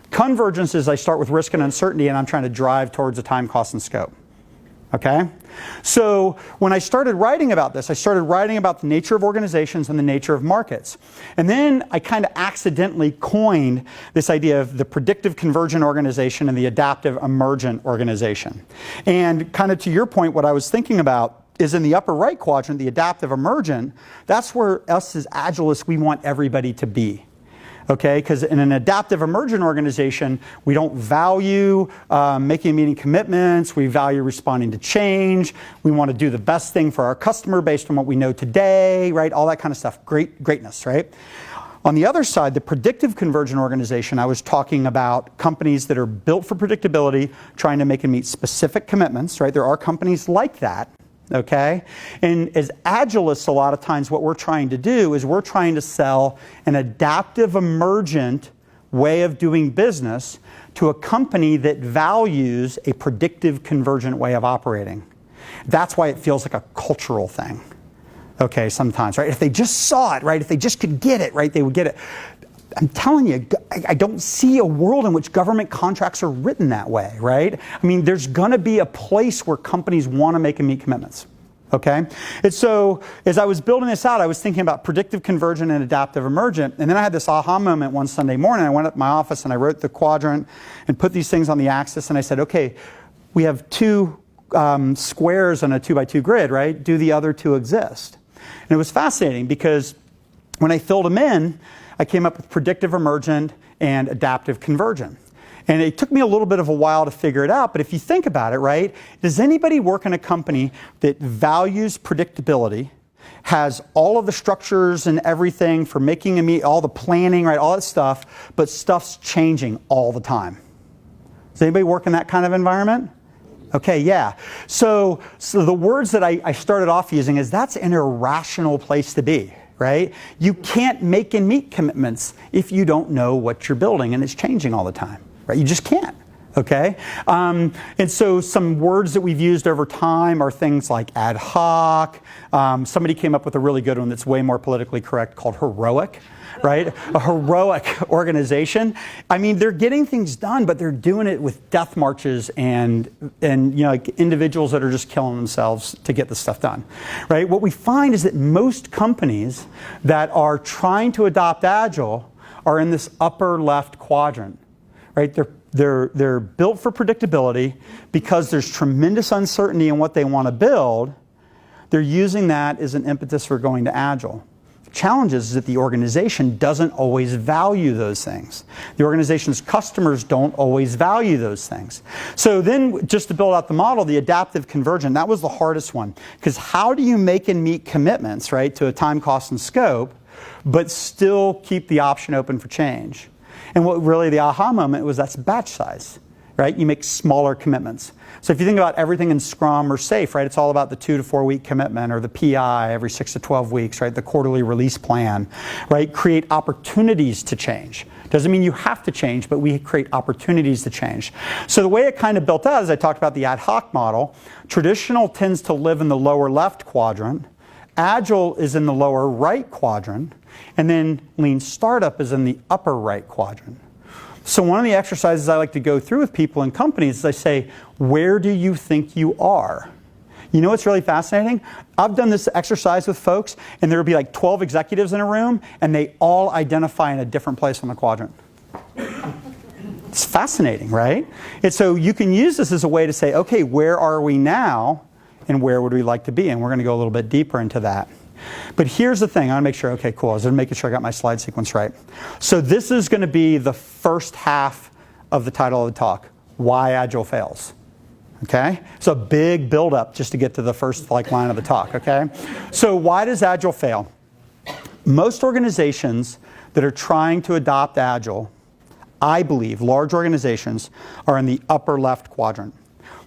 Convergence is I start with risk and uncertainty and I'm trying to drive towards a time, cost, and scope. Okay? So when I started writing about this, I started writing about the nature of organizations and the nature of markets. And then I kind of accidentally coined this idea of the predictive convergent organization and the adaptive emergent organization. And kind of to your point, what I was thinking about is in the upper right quadrant, the adaptive emergent, that's where us as Agilists, we want everybody to be. Okay, because in an adaptive emergent organization, we don't value making meeting commitments. We value responding to change. We want to do the best thing for our customer based on what we know today, right? All that kind of stuff. Greatness, right? On the other side, the predictive convergent organization, I was talking about companies that are built for predictability, trying to make and meet specific commitments, right? There are companies like that. Okay? And as Agilists, a lot of times what we're trying to do is we're trying to sell an adaptive emergent way of doing business to a company that values a predictive convergent way of operating. That's why it feels like a cultural thing. Okay, sometimes, right? If they just saw it, right? If they just could get it, right? They would get it. I'm telling you, I don't see a world in which government contracts are written that way, right? I mean, there's going to be a place where companies want to make and meet commitments, okay? And so as I was building this out, I was thinking about predictive convergent and adaptive emergent, and then I had this aha moment one Sunday morning. I went up to my office and I wrote the quadrant and put these things on the axis, and I said, okay, we have two squares on a 2x2 grid, right? Do the other two exist? And it was fascinating because when I filled them in, I came up with predictive emergent and adaptive convergent. And it took me a little bit of a while to figure it out, but if you think about it, right, does anybody work in a company that values predictability, has all of the structures and everything for making all the planning, right, all that stuff, but stuff's changing all the time? Does anybody work in that kind of environment? Okay, yeah. So the words that I started off using is that's an irrational place to be. Right? You can't make and meet commitments if you don't know what you're building and it's changing all the time, right? You just can't, okay? And so some words that we've used over time are things like ad hoc. Somebody came up with a really good one that's way more politically correct called heroic, right? A heroic organization. I mean, they're getting things done, but they're doing it with death marches and like individuals that are just killing themselves to get this stuff done, right? What we find is that most companies that are trying to adopt Agile are in this upper left quadrant, right? They're built for predictability because there's tremendous uncertainty in what they want to build. They're using that as an impetus for going to Agile. The challenge is that the organization doesn't always value those things. The organization's customers don't always value those things. So then, just to build out the model, the adaptive convergent, that was the hardest one. Because how do you make and meet commitments, right, to a time, cost, and scope, but still keep the option open for change? And what really the aha moment was that's batch size, right? You make smaller commitments. So if you think about everything in Scrum or SAFe, right, it's all about the 2 to 4 week commitment or the PI every 6 to 12 weeks, right, the quarterly release plan, right? Create opportunities to change. Doesn't mean you have to change, but we create opportunities to change. So the way it kind of built out is I talked about the ad hoc model. Traditional tends to live in the lower left quadrant. Agile is in the lower right quadrant. And then lean startup is in the upper right quadrant. So one of the exercises I like to go through with people in companies is I say, where do you think you are? You know what's really fascinating? I've done this exercise with folks, and there will be like 12 executives in a room, and they all identify in a different place on the quadrant. It's fascinating, right? And so you can use this as a way to say, okay, where are we now, and where would we like to be? And we're going to go a little bit deeper into that. But here's the thing. I want to make sure, okay, cool. I was making sure I got my slide sequence right. So this is going to be the first half of the title of the talk, Why Agile Fails. Okay? So a big build-up just to get to the first line of the talk, okay? So why does Agile fail? Most organizations that are trying to adopt Agile, I believe, large organizations, are in the upper left quadrant.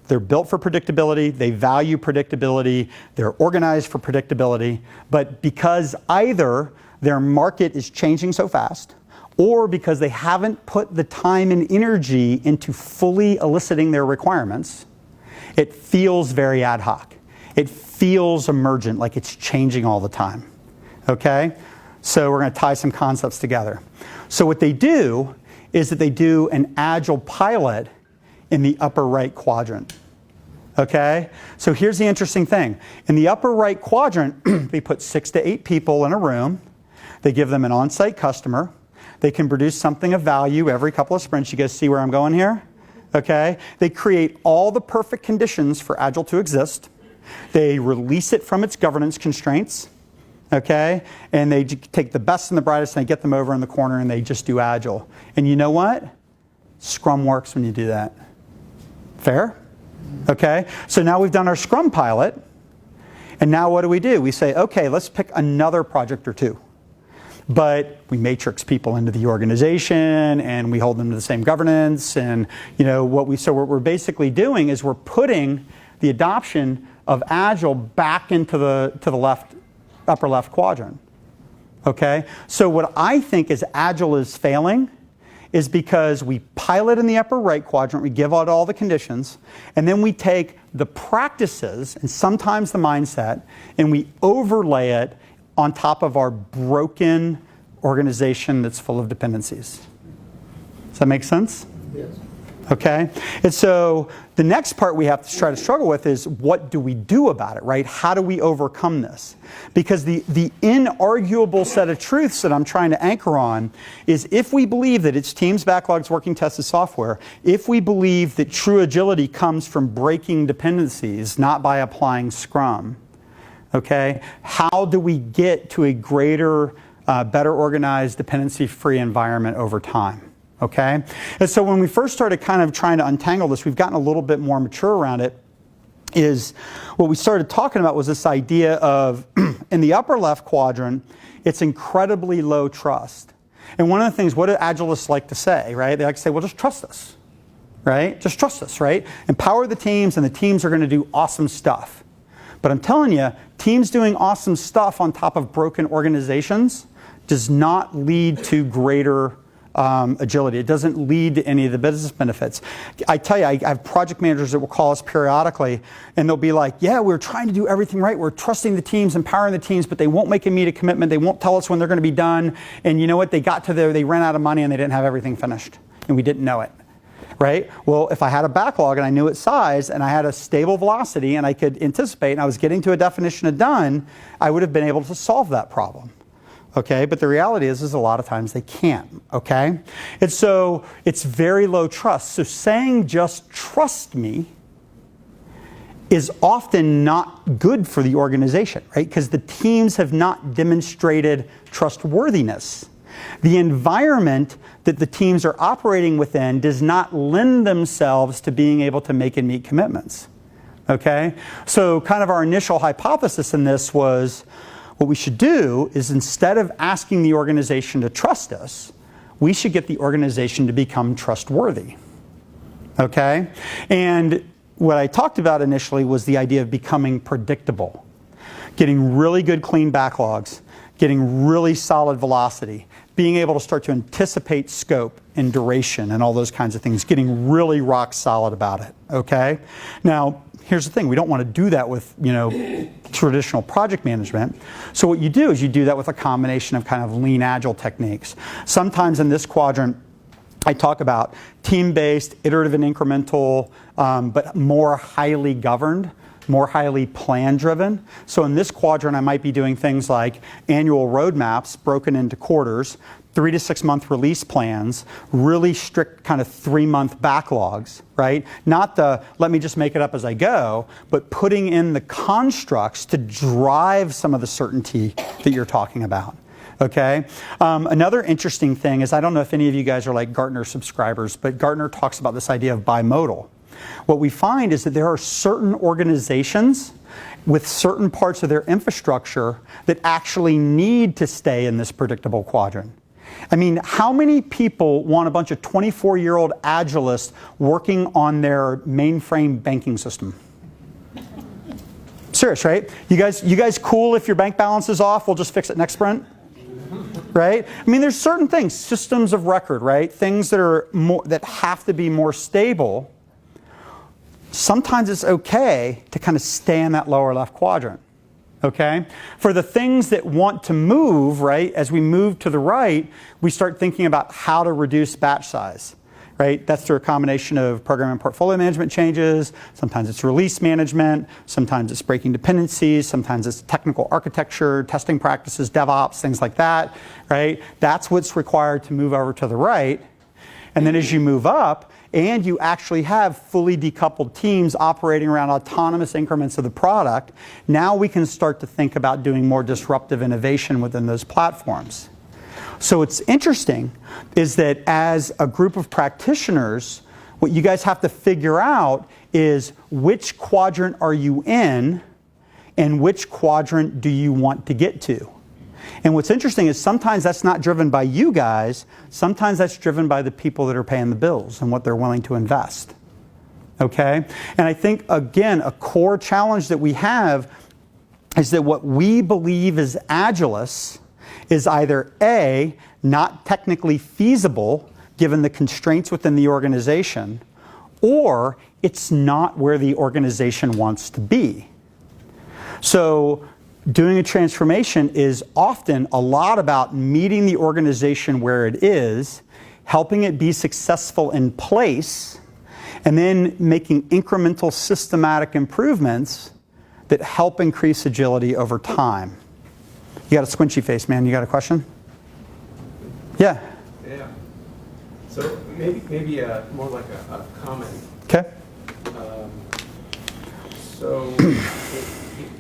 They're built for predictability, they value predictability, they're organized for predictability, but because either their market is changing so fast, or because they haven't put the time and energy into fully eliciting their requirements, it feels very ad hoc. It feels emergent, like it's changing all the time. Okay? So we're going to tie some concepts together. So what they do is that they do an Agile pilot in the upper right quadrant. Okay? So here's the interesting thing. In the upper right quadrant, they put 6 to 8 people in a room. They give them an on-site customer. They can produce something of value every couple of sprints. You guys see where I'm going here? Okay? They create all the perfect conditions for Agile to exist. They release it from its governance constraints. Okay? And they take the best and the brightest and they get them over in the corner and they just do Agile. And you know what? Scrum works when you do that. Fair? Okay? So now we've done our Scrum pilot. And now what do? We say, okay, let's pick another project or two. But we matrix people into the organization and we hold them to the same governance. And what we're basically doing is we're putting the adoption of Agile back into the upper left quadrant. Okay? So what I think is Agile is failing is because we pilot in the upper right quadrant, we give out all the conditions, and then we take the practices and sometimes the mindset and we overlay it on top of our broken organization that's full of dependencies. Does that make sense? Yes. Okay? And so the next part we have to try to struggle with is what do we do about it, right? How do we overcome this? Because the inarguable set of truths that I'm trying to anchor on is if we believe that it's teams, backlogs, working tested software, if we believe that true agility comes from breaking dependencies, not by applying Scrum, okay? How do we get to a greater, better organized, dependency-free environment over time? Okay? And so when we first started kind of trying to untangle this, we've gotten a little bit more mature around it, is what we started talking about was this idea of, in the upper left quadrant, it's incredibly low trust. And one of the things, what do Agilists like to say, right? They like to say, well, just trust us, right? Just trust us, right? Empower the teams, and the teams are going to do awesome stuff. But I'm telling you, teams doing awesome stuff on top of broken organizations does not lead to greater agility. It doesn't lead to any of the business benefits. I tell you, I have project managers that will call us periodically, and they'll be like, yeah, we're trying to do everything right. We're trusting the teams, empowering the teams, but they won't make a commitment. They won't tell us when they're going to be done. And you know what? They got to there, they ran out of money, and they didn't have everything finished. And we didn't know it. Right? Well, if I had a backlog and I knew its size and I had a stable velocity and I could anticipate and I was getting to a definition of done, I would have been able to solve that problem. Okay? But the reality is a lot of times they can't. Okay? And so it's very low trust. So saying just trust me is often not good for the organization, right? Because the teams have not demonstrated trustworthiness. The environment that the teams are operating within does not lend themselves to being able to make and meet commitments. Okay? So kind of our initial hypothesis in this was what we should do is instead of asking the organization to trust us, we should get the organization to become trustworthy. Okay? And what I talked about initially was the idea of becoming predictable. Getting really good clean backlogs, getting really solid velocity, being able to start to anticipate scope and duration and all those kinds of things, getting really rock solid about it, okay? Now, here's the thing, we don't want to do that with, traditional project management. So what you do is you do that with a combination of kind of lean agile techniques. Sometimes in this quadrant, I talk about team-based, iterative and incremental, but more highly governed, more highly plan-driven. So in this quadrant, I might be doing things like annual roadmaps broken into quarters, 3 to 6 month release plans, really strict kind of 3-month backlogs, right? Not the let me just make it up as I go, but putting in the constructs to drive some of the certainty that you're talking about. Okay. Another interesting thing is, I don't know if any of you guys are like Gartner subscribers, but Gartner talks about this idea of bimodal. What we find is that there are certain organizations with certain parts of their infrastructure that actually need to stay in this predictable quadrant. I mean, how many people want a bunch of 24-year-old Agilists working on their mainframe banking system? Serious, right? You guys cool if your bank balance is off? We'll just fix it next sprint? Right? I mean, there's certain things, systems of record, right? Things that are that have to be more stable. Sometimes it's okay to kind of stay in that lower left quadrant. Okay? For the things that want to move, right, as we move to the right, we start thinking about how to reduce batch size. Right? That's through a combination of program and portfolio management changes. Sometimes it's release management. Sometimes it's breaking dependencies. Sometimes it's technical architecture, testing practices, DevOps, things like that. Right? That's what's required to move over to the right. And then as you move up, and you actually have fully decoupled teams operating around autonomous increments of the product, now we can start to think about doing more disruptive innovation within those platforms. So what's interesting is that as a group of practitioners, what you guys have to figure out is which quadrant are you in and which quadrant do you want to get to. And what's interesting is sometimes that's not driven by you guys, sometimes that's driven by the people that are paying the bills and what they're willing to invest. Okay? And I think, again, a core challenge that we have is that what we believe as Agilists is either A, not technically feasible given the constraints within the organization, or it's not where the organization wants to be. So doing a transformation is often a lot about meeting the organization where it is, helping it be successful in place, and then making incremental systematic improvements that help increase agility over time. You got a squinchy face, man. You got a question? Yeah. Yeah. So maybe more like a comment. Okay. So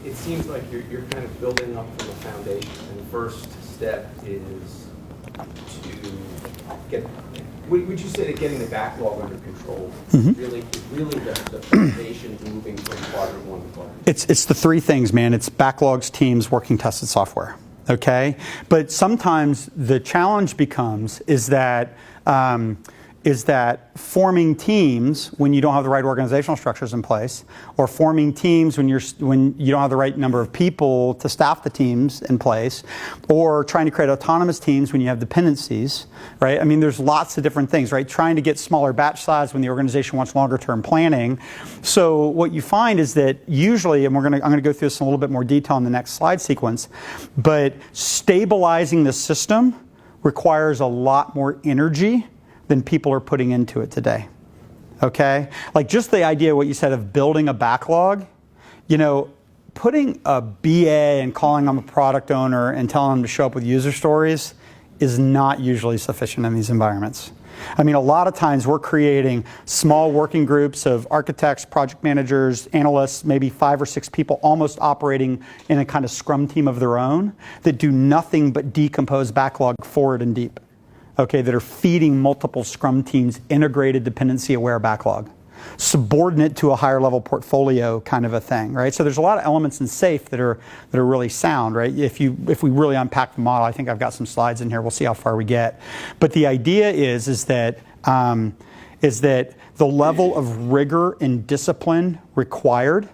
it seems like you're kind of building up from a foundation, and the first step is to get. Would you say that getting the backlog under control is really the foundation to moving from quadrant one to quadrant? It's the three things, man. It's backlogs, teams, working tested software. Okay, but sometimes the challenge becomes is that forming teams when you don't have the right organizational structures in place, or forming teams when you don't have the right number of people to staff the teams in place, or trying to create autonomous teams when you have dependencies, right? I mean, there's lots of different things, right? Trying to get smaller batch size when the organization wants longer term planning. So what you find is that usually, and I'm going to go through this in a little bit more detail in the next slide sequence, but stabilizing the system requires a lot more energy than people are putting into it today. Okay? Like just the idea, what you said of building a backlog, you know, putting a BA and calling them a product owner and telling them to show up with user stories is not usually sufficient in these environments. I mean, a lot of times we're creating small working groups of architects, project managers, analysts, maybe 5 or 6 people almost operating in a kind of scrum team of their own that do nothing but decompose backlog forward and deep. Okay, that are feeding multiple scrum teams integrated dependency-aware backlog, subordinate to a higher level portfolio kind of a thing, right? So there's a lot of elements in SAFe that are really sound, right? If we really unpack the model, I think I've got some slides in here. We'll see how far we get. But the idea is that the level of rigor and discipline required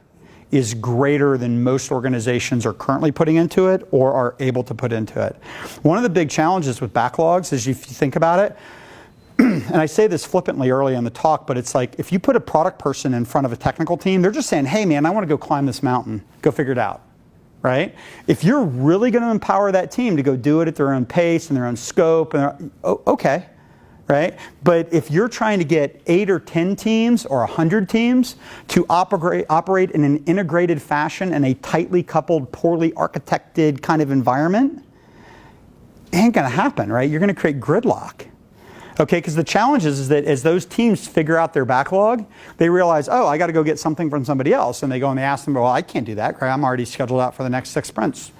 is greater than most organizations are currently putting into it or are able to put into it. One of the big challenges with backlogs is, if you think about it, and I say this flippantly early in the talk, but it's like if you put a product person in front of a technical team, they're just saying, hey man, I want to go climb this mountain, go figure it out, right? If you're really going to empower that team to go do it at their own pace and their own scope, okay. Right? But if you're trying to get 8 or 10 teams or 100 teams to operate in an integrated fashion in a tightly coupled, poorly architected kind of environment, it ain't going to happen, right? You're going to create gridlock. Okay, because the challenge is that as those teams figure out their backlog, they realize, oh, I got to go get something from somebody else. And they go and they ask them, well, I can't do that, right? I'm already scheduled out for the next 6 sprints,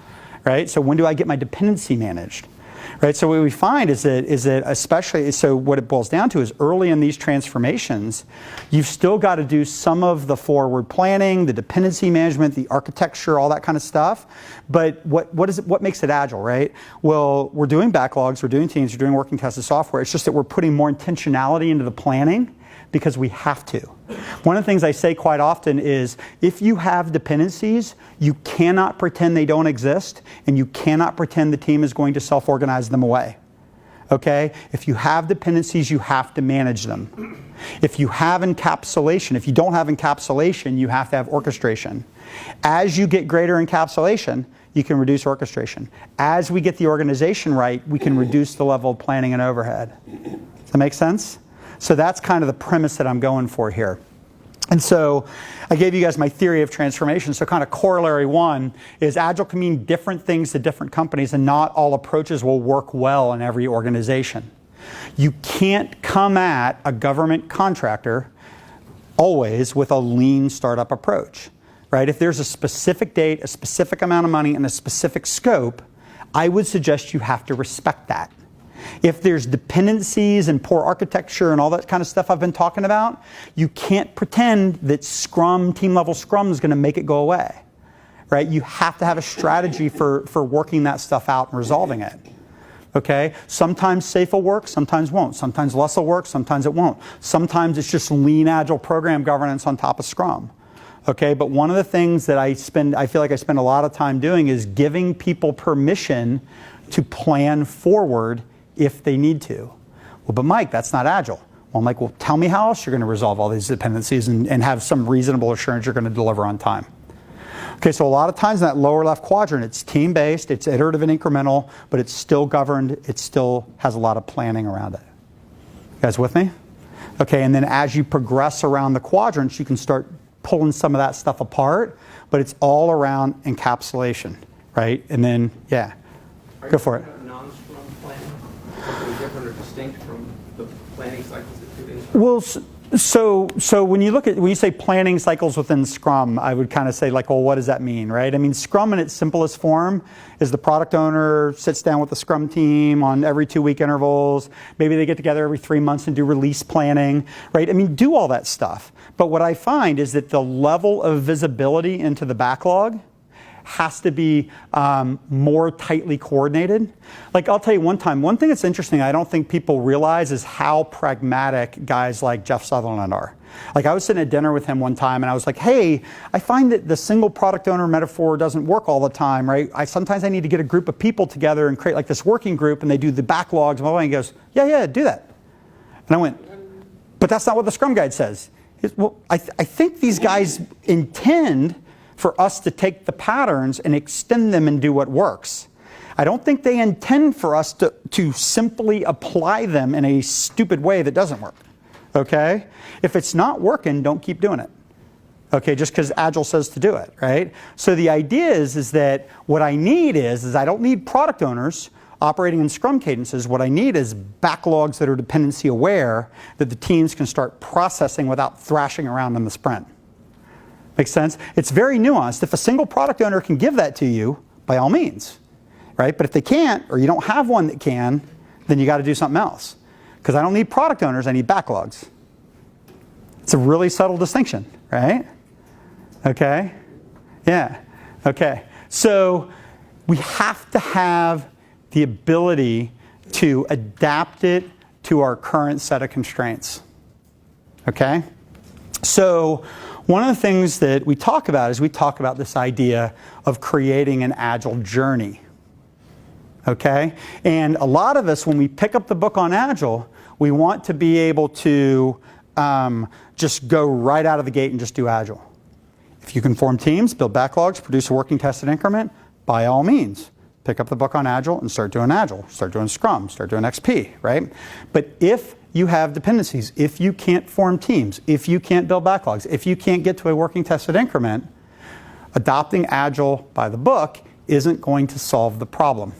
right? So when do I get my dependency managed? right? So what we find is that especially, so what it boils down to is early in these transformations, you've still got to do some of the forward planning, the dependency management, the architecture, all that kind of stuff. But what makes it agile, right? Well, we're doing backlogs, we're doing teams, we're doing working tested software. It's just that we're putting more intentionality into the planning because we have to. One of the things I say quite often is if you have dependencies, you cannot pretend they don't exist, and you cannot pretend the team is going to self-organize them away. Okay? If you have dependencies, you have to manage them. If you have encapsulation, if you don't have encapsulation, you have to have orchestration. As you get greater encapsulation, you can reduce orchestration. As we get the organization right, we can reduce the level of planning and overhead. Does that make sense? So that's kind of the premise that I'm going for here. And so I gave you guys my theory of transformation. So kind of corollary one is Agile can mean different things to different companies, and not all approaches will work well in every organization. You can't come at a government contractor always with a lean startup approach, right? If there's a specific date, a specific amount of money, and a specific scope, I would suggest you have to respect that. If there's dependencies and poor architecture and all that kind of stuff I've been talking about, you can't pretend that Scrum, team level Scrum is going to make it go away, right? You have to have a strategy for working that stuff out and resolving it. Okay? Sometimes SAFE will work, sometimes won't. Sometimes less will work, sometimes it won't. Sometimes it's just lean agile program governance on top of Scrum. Okay? But one of the things that I feel like I spend a lot of time doing is giving people permission to plan forward if they need to. Well, but Mike, that's not agile. Well, I'm like, well, tell me how else you're going to resolve all these dependencies and have some reasonable assurance you're going to deliver on time. Okay, so a lot of times in that lower left quadrant, it's team-based, it's iterative and incremental, but it's still governed, it still has a lot of planning around it. You guys with me? Okay, and then as you progress around the quadrants, you can start pulling some of that stuff apart, but it's all around encapsulation, right? And then, yeah, go for it. Non-Scrum planning, something different or distinct from the planning cycles that do in Well, so when you say planning cycles within Scrum, I would kind of say like, well, what does that mean, right? I mean, Scrum in its simplest form is the product owner sits down with the Scrum team on every 2-week intervals. Maybe they get together every 3 months and do release planning, right? I mean, do all that stuff. But what I find is that the level of visibility into the backlog has to be more tightly coordinated. Like I'll tell you one thing that's interesting I don't think people realize is how pragmatic guys like Jeff Sutherland are. Like I was sitting at dinner with him one time and I was like, hey, I find that the single product owner metaphor doesn't work all the time, right? Sometimes I need to get a group of people together and create like this working group and they do the backlogs and blah, blah, and he goes, yeah, do that. And I went, but that's not what the Scrum Guide says. Well, I think these guys intend for us to take the patterns and extend them and do what works. I don't think they intend for us to simply apply them in a stupid way that doesn't work, okay? If it's not working, don't keep doing it, okay, just because Agile says to do it, right? So the idea is that what I need is I don't need product owners operating in Scrum cadences. What I need is backlogs that are dependency aware that the teams can start processing without thrashing around in the sprint. Makes sense? It's very nuanced. If a single product owner can give that to you, by all means, right? But if they can't, or you don't have one that can, then you got to do something else. Because I don't need product owners, I need backlogs. It's a really subtle distinction, right? Okay? Yeah. Okay. So we have to have the ability to adapt it to our current set of constraints. Okay? So one of the things that we talk about is we talk about this idea of creating an agile journey. Okay? And a lot of us, when we pick up the book on Agile, we want to be able to just go right out of the gate and just do Agile. If you can form teams, build backlogs, produce a working tested increment, by all means, pick up the book on Agile and start doing Agile. Start doing Scrum, start doing XP, right? But if you have dependencies, if you can't form teams, if you can't build backlogs, if you can't get to a working tested increment, adopting Agile by the book isn't going to solve the problem.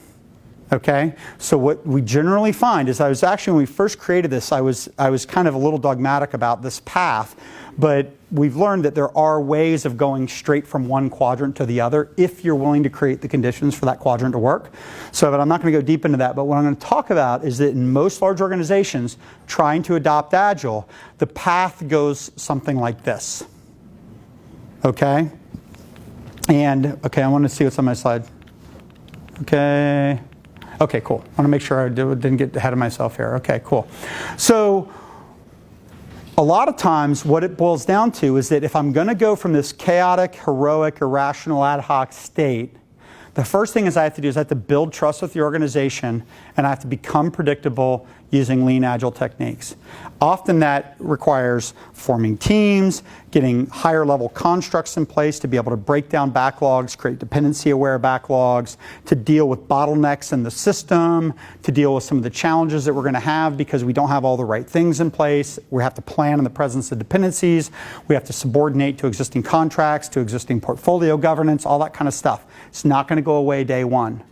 Okay, so what we generally find is when we first created this, I was kind of a little dogmatic about this path, but we've learned that there are ways of going straight from one quadrant to the other if you're willing to create the conditions for that quadrant to work. So, but I'm not going to go deep into that, but what I'm going to talk about is that in most large organizations trying to adopt Agile, the path goes something like this. Okay? And, okay, I want to see what's on my slide. Okay. Okay, cool. I want to make sure I didn't get ahead of myself here. Okay, cool. So a lot of times what it boils down to is that if I'm going to go from this chaotic, heroic, irrational, ad hoc state, the first thing I have to do is I have to build trust with the organization, and I have to become predictable using lean agile techniques. Often that requires forming teams, getting higher level constructs in place to be able to break down backlogs, create dependency aware backlogs, to deal with bottlenecks in the system, to deal with some of the challenges that we're going to have because we don't have all the right things in place. We have to plan in the presence of dependencies. We have to subordinate to existing contracts, to existing portfolio governance, all that kind of stuff. It's not going to go away day one.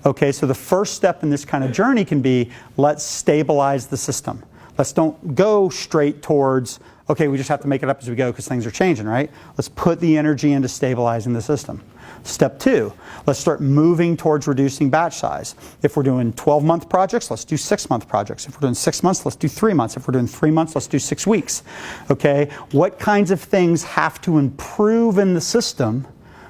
Okay, so the first step in this kind of journey can be, let's stabilize the system. Let's don't go straight towards, okay, we just have to make it up as we go because things are changing, right? Let's put the energy into stabilizing the system. Step 2, let's start moving towards reducing batch size. If we're doing 12-month projects, let's do 6-month projects. If we're doing 6 months, let's do 3 months. If we're doing 3 months, let's do 6 weeks. Okay, what kinds of things have to improve in the system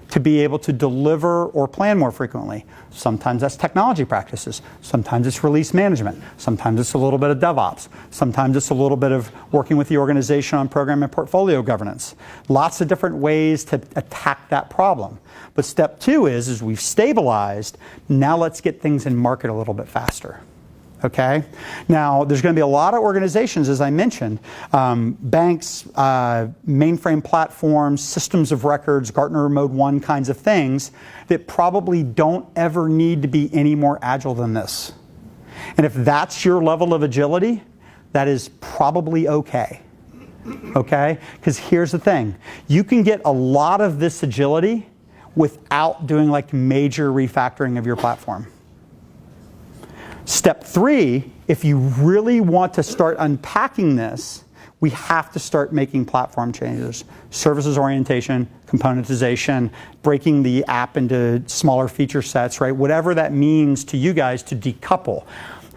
to be able to deliver or plan more frequently? Sometimes that's technology practices. Sometimes it's release management. Sometimes it's a little bit of DevOps. Sometimes it's a little bit of working with the organization on program and portfolio governance. Lots of different ways to attack that problem. But step 2 is we've stabilized, now let's get things in market a little bit faster. Okay? Now, there's going to be a lot of organizations, as I mentioned, banks, mainframe platforms, systems of records, Gartner Mode 1 kinds of things that probably don't ever need to be any more agile than this. And if that's your level of agility, that is probably okay. Okay? Because here's the thing. You can get a lot of this agility without doing like major refactoring of your platform. Step 3, if you really want to start unpacking this, we have to start making platform changes. Services orientation, componentization, breaking the app into smaller feature sets, right? Whatever that means to you guys to decouple.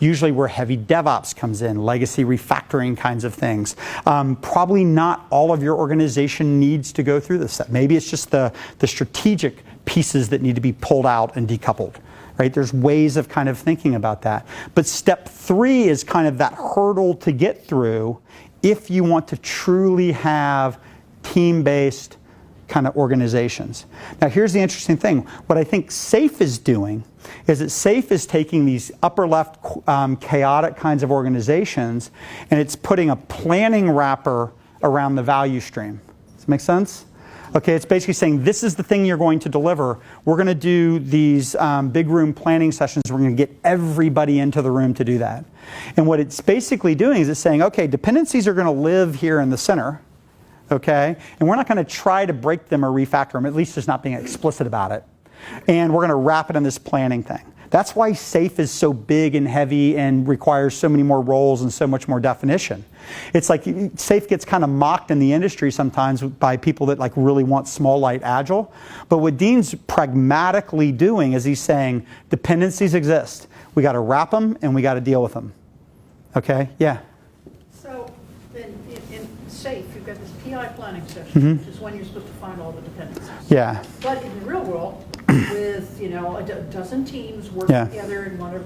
Usually where heavy DevOps comes in, legacy refactoring kinds of things. Probably not all of your organization needs to go through this step. Maybe it's just the strategic pieces that need to be pulled out and decoupled. Right? There's ways of kind of thinking about that. But step 3 is kind of that hurdle to get through if you want to truly have team-based kind of organizations. Now here's the interesting thing. What I think SAFe is doing is that SAFe is taking these upper left chaotic kinds of organizations and it's putting a planning wrapper around the value stream. Does that make sense? Okay, it's basically saying this is the thing you're going to deliver. We're going to do these big room planning sessions. We're going to get everybody into the room to do that. And what it's basically doing is it's saying, okay, dependencies are going to live here in the center, okay? And we're not going to try to break them or refactor them, at least just not being explicit about it. And we're going to wrap it in this planning thing. That's why SAFe is so big and heavy and requires so many more roles and so much more definition. It's like SAFe gets kind of mocked in the industry sometimes by people that like really want small, light, agile. But what Dean's pragmatically doing is he's saying dependencies exist. We got to wrap them and we got to deal with them. Okay? Yeah. So in SAFe, you've got this PI planning session, which is when you're supposed to find all the dependencies. Yeah. But in the real world, with a dozen teams working together in one,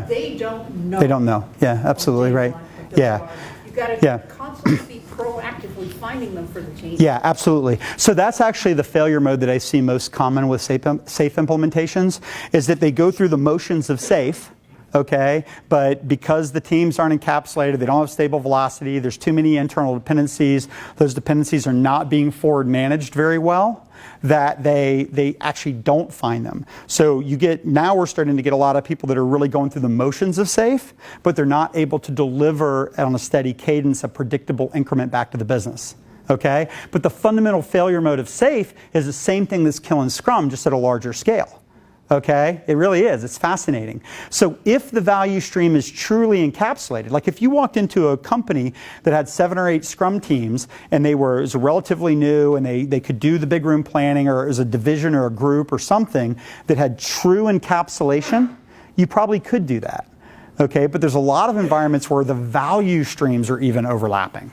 they don't know. They don't know. Yeah, absolutely right. Yeah. You've got to constantly be proactively finding them for the team. Yeah, absolutely. So that's actually the failure mode that I see most common with SAFe implementations, is that they go through the motions of SAFe, okay, but because the teams aren't encapsulated, they don't have stable velocity, there's too many internal dependencies, those dependencies are not being forward managed very well, that they actually don't find them. So now we're starting to get a lot of people that are really going through the motions of SAFe, but they're not able to deliver on a steady cadence a predictable increment back to the business. Okay? But the fundamental failure mode of SAFe is the same thing that's killing Scrum, just at a larger scale. Okay, it really is. It's fascinating. So if the value stream is truly encapsulated, like if you walked into a company that had 7 or 8 Scrum teams and it was relatively new and they could do the big room planning, or it was a division or a group or something that had true encapsulation, you probably could do that. Okay, but there's a lot of environments where the value streams are even overlapping.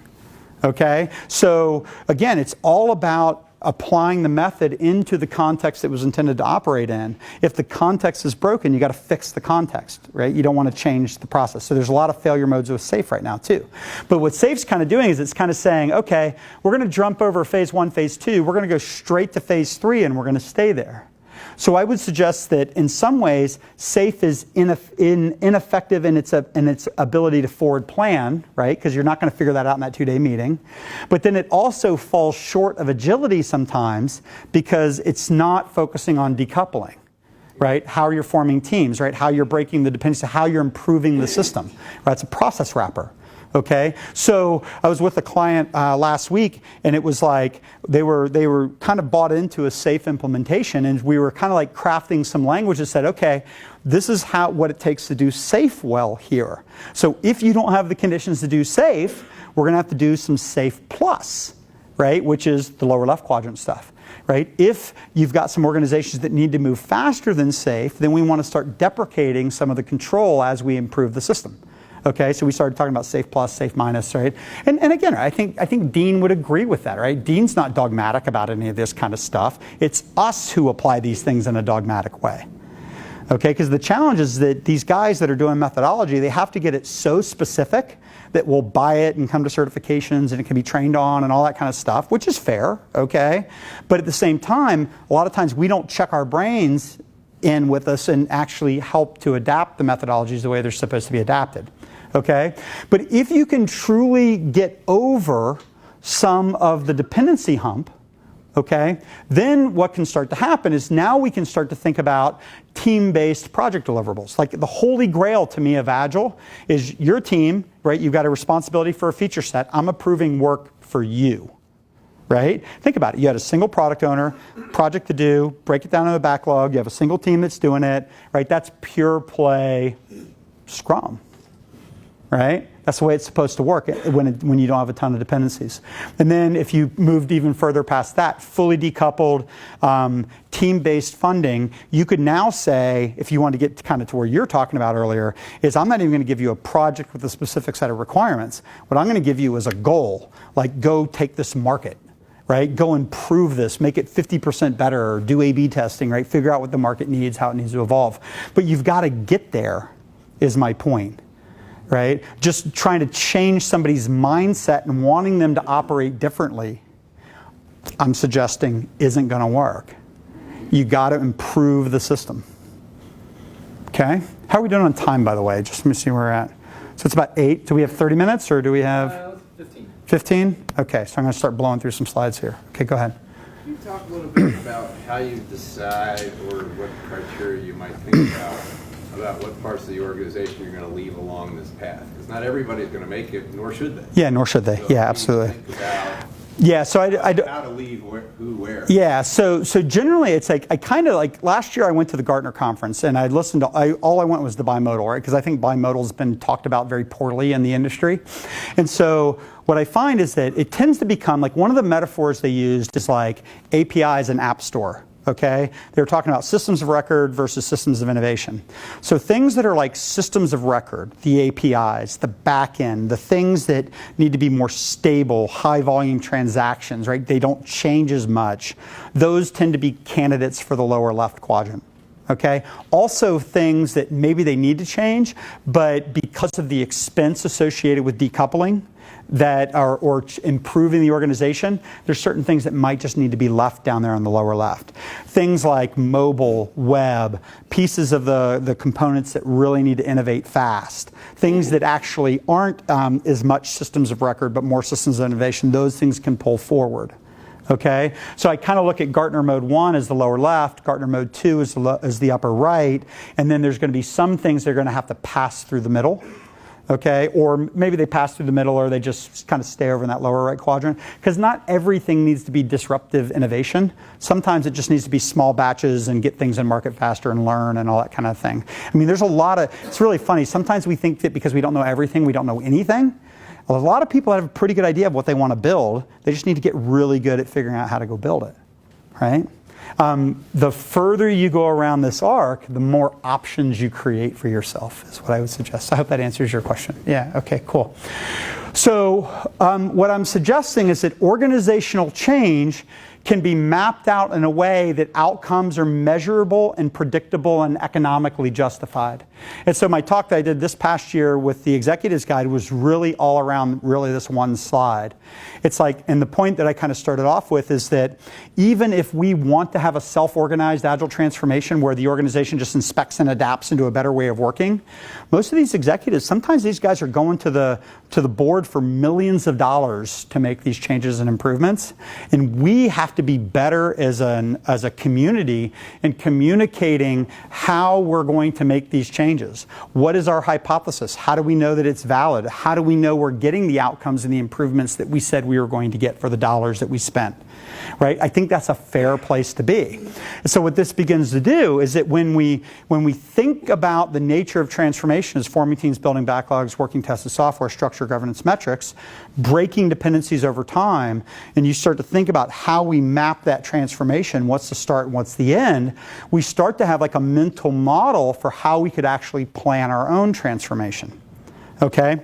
Okay, so again, it's all about applying the method into the context it was intended to operate in. If the context is broken, you got to fix the context, right? You don't want to change the process. So there's a lot of failure modes with SAFe right now too. But what SAFe's kind of doing is it's kind of saying, okay, we're going to jump over phase 1, phase 2. We're going to go straight to phase 3 and we're going to stay there. So I would suggest that in some ways, SAFe is ineffective in its ability to forward plan, right? Because you're not going to figure that out in that 2-day meeting. But then it also falls short of agility sometimes because it's not focusing on decoupling, right? How you're forming teams, right? How you're breaking the dependency, how you're improving the system, right? It's a process wrapper. Okay, so I was with a client last week, and it was like they were kind of bought into a SAFe implementation, and we were kind of like crafting some language that said, okay, this is what it takes to do SAFe well here. So if you don't have the conditions to do SAFe, we're going to have to do some SAFe plus, right, which is the lower left quadrant stuff. Right? If you've got some organizations that need to move faster than SAFe, then we want to start deprecating some of the control as we improve the system. Okay, so we started talking about SAFe plus, SAFe minus, right? And again, I think Dean would agree with that, right? Dean's not dogmatic about any of this kind of stuff. It's us who apply these things in a dogmatic way. Okay, because the challenge is that these guys that are doing methodology, they have to get it so specific that we'll buy it and come to certifications and it can be trained on and all that kind of stuff, which is fair, okay? But at the same time, a lot of times we don't check our brains in with us and actually help to adapt the methodologies the way they're supposed to be adapted. Okay? But if you can truly get over some of the dependency hump, okay, then what can start to happen is now we can start to think about team-based project deliverables. Like the holy grail to me of Agile is your team, right? You've got a responsibility for a feature set. I'm approving work for you, right? Think about it. You had a single product owner, project to do, break it down in the backlog. You have a single team that's doing it, right? That's pure play Scrum. Right? That's the way it's supposed to work when you don't have a ton of dependencies. And then if you moved even further past that, fully decoupled, team-based funding, you could now say, if you want to get kind of to where you're talking about earlier, is I'm not even going to give you a project with a specific set of requirements. What I'm going to give you is a goal, like go take this market. Right? Go improve this, make it 50% better, or do A/B testing, right? Figure out what the market needs, how it needs to evolve. But you've got to get there, is my point. Right? Just trying to change somebody's mindset and wanting them to operate differently, I'm suggesting isn't going to work. You got to improve the system. Okay? How are we doing on time, by the way? Just let me see where we're at. So it's about 8. Do we have 30 minutes or do we have 15? 15? Okay, so I'm going to start blowing through some slides here. Okay, go ahead. Can you talk a little bit about how you decide or what criteria you might think about what parts of the organization you're going to leave along this path? Because not everybody's going to make it, nor should they. Yeah, nor should they. So yeah, absolutely. Think about yeah, so how to leave who where. Yeah, so generally it's like I kind of like last year I went to the Gartner conference and I listened to all I went was the bimodal, right? Because I think bimodal has been talked about very poorly in the industry, and so what I find is that it tends to become like one of the metaphors they used is like APIs and App Store. Okay, they were talking about systems of record versus systems of innovation. So things that are like systems of record, the APIs, the back end, the things that need to be more stable, high volume transactions, right? They don't change as much. Those tend to be candidates for the lower left quadrant. Okay. Also things that maybe they need to change, but because of the expense associated with decoupling, that are or improving the organization, there's certain things that might just need to be left down there on the lower left. Things like mobile, web, pieces of the components that really need to innovate fast, things that actually aren't as much systems of record but more systems of innovation, those things can pull forward. Okay, so I kind of look at Gartner Mode 1 as the lower left, Gartner Mode 2 as the upper right, and then there's going to be some things that are going to have to pass through the middle. Okay, or maybe they pass through the middle, or they just kind of stay over in that lower right quadrant. Because not everything needs to be disruptive innovation. Sometimes it just needs to be small batches and get things in market faster and learn and all that kind of thing. I mean, there's a lot of, it's really funny. Sometimes we think that because we don't know everything, we don't know anything. A lot of people have a pretty good idea of what they want to build. They just need to get really good at figuring out how to go build it, right? The further you go around this arc, the more options you create for yourself, is what I would suggest. I hope that answers your question. Yeah, okay, cool. So what I'm suggesting is that organizational change can be mapped out in a way that outcomes are measurable and predictable and economically justified. And so my talk that I did this past year with the Executives Guide was really all around really this one slide. It's like, and the point that I kind of started off with is that even if we want to have a self-organized agile transformation where the organization just inspects and adapts into a better way of working, most of these executives, sometimes these guys are going to the board for millions of dollars to make these changes and improvements. And we have to be better as a community in communicating how we're going to make these changes. What is our hypothesis? How do we know that it's valid? How do we know we're getting the outcomes and the improvements that we said we were going to get for the dollars that we spent? Right? I think that's a fair place to be. And so what this begins to do is that when we think about the nature of transformation as forming teams, building backlogs, working tested software, structure, governance, metrics, breaking dependencies over time, and you start to think about how we map that transformation, what's the start and what's the end, we start to have like a mental model for how we could actually plan our own transformation. Okay?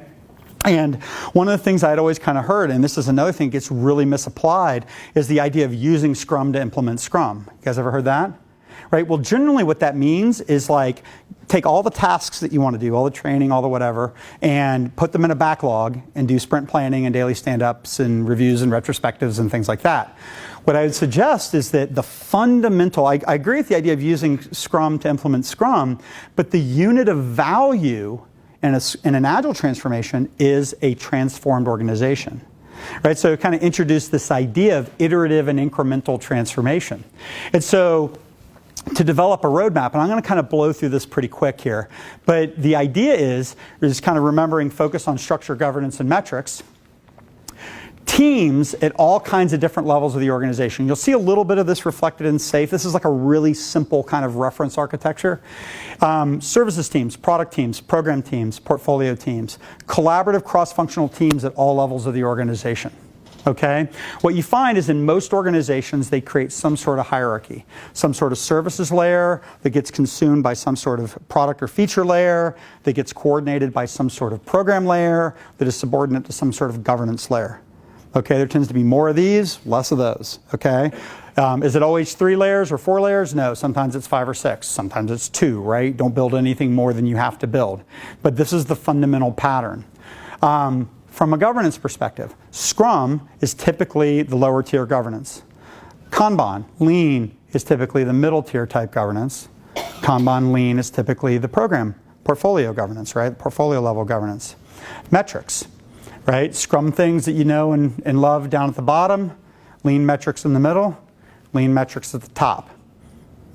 And one of the things I had always kind of heard, and this is another thing that gets really misapplied, is the idea of using Scrum to implement Scrum. You guys ever heard that? Right? Well, generally what that means is like, take all the tasks that you want to do, all the training, all the whatever, and put them in a backlog and do sprint planning and daily stand-ups and reviews and retrospectives and things like that. What I would suggest is that the fundamental, I agree with the idea of using Scrum to implement Scrum, but the unit of value in an Agile transformation is a transformed organization. Right? So it kind of introduced this idea of iterative and incremental transformation. And so to develop a roadmap, and I'm going to kind of blow through this pretty quick here, but the idea is kind of remembering focus on structure, governance, and metrics. Teams at all kinds of different levels of the organization. You'll see a little bit of this reflected in SAFe. This is like a really simple kind of reference architecture. Services teams, product teams, program teams, portfolio teams, collaborative cross-functional teams at all levels of the organization. Okay? What you find is in most organizations, they create some sort of hierarchy, some sort of services layer that gets consumed by some sort of product or feature layer that gets coordinated by some sort of program layer that is subordinate to some sort of governance layer. Okay, there tends to be more of these, less of those, okay? Is it always 3 layers or 4 layers? No, sometimes it's 5 or 6. Sometimes it's 2, right? Don't build anything more than you have to build. But this is the fundamental pattern. From a governance perspective, Scrum is typically the lower tier governance. Kanban, Lean, is typically the middle tier type governance. Kanban, Lean is typically the program portfolio governance, right? Portfolio level governance. Metrics. Right? Scrum things that you know and love down at the bottom, Lean metrics in the middle, Lean metrics at the top.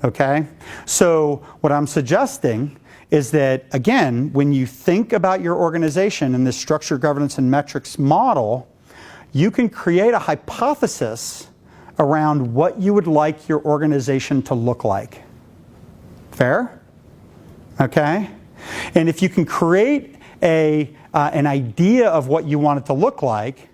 Okay? So what I'm suggesting is that, again, when you think about your organization in this structure, governance, and metrics model, you can create a hypothesis around what you would like your organization to look like. Fair? Okay? And if you can create an idea of what you want it to look like.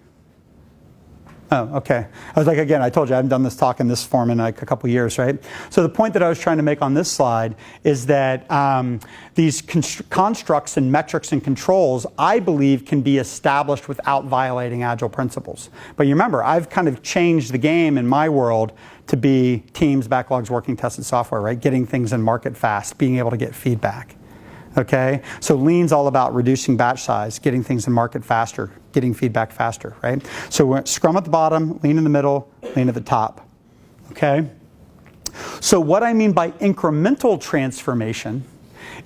Oh, okay. I was like, again, I told you I haven't done this talk in this form in like a couple years, right? So the point that I was trying to make on this slide is that these constructs and metrics and controls, I believe, can be established without violating Agile principles. But you remember, I've kind of changed the game in my world to be teams, backlogs, working tested software, right? Getting things in market fast, being able to get feedback. Okay, so Lean's all about reducing batch size, getting things in market faster, getting feedback faster, right? So we're Scrum at the bottom, Lean in the middle, Lean at the top. Okay? So what I mean by incremental transformation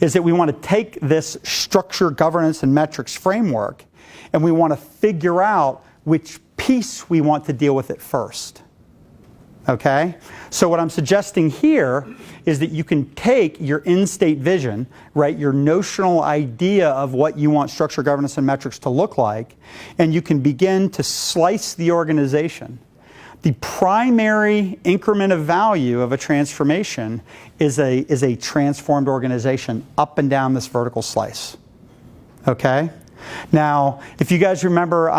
is that we want to take this structure, governance, and metrics framework, and we want to figure out which piece we want to deal with it first. Okay? So what I'm suggesting here is that you can take your in-state vision, right, your notional idea of what you want structure, governance, and metrics to look like, and you can begin to slice the organization. The primary increment of value of a transformation is a transformed organization up and down this vertical slice. Okay? Now, if you guys remember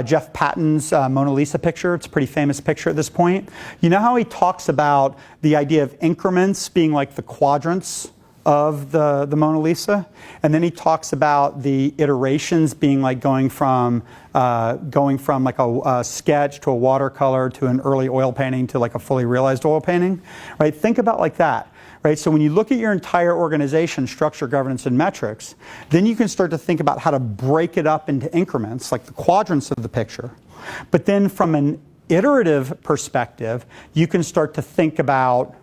Jeff Patton's Mona Lisa picture, it's a pretty famous picture at this point. You know how he talks about the idea of increments being like the quadrants of the Mona Lisa? And then he talks about the iterations being like going from like a sketch to a watercolor to an early oil painting to like a fully realized oil painting, right? Think about like that. Right? So when you look at your entire organization, structure, governance, and metrics, then you can start to think about how to break it up into increments, like the quadrants of the picture. But then from an iterative perspective, you can start to think about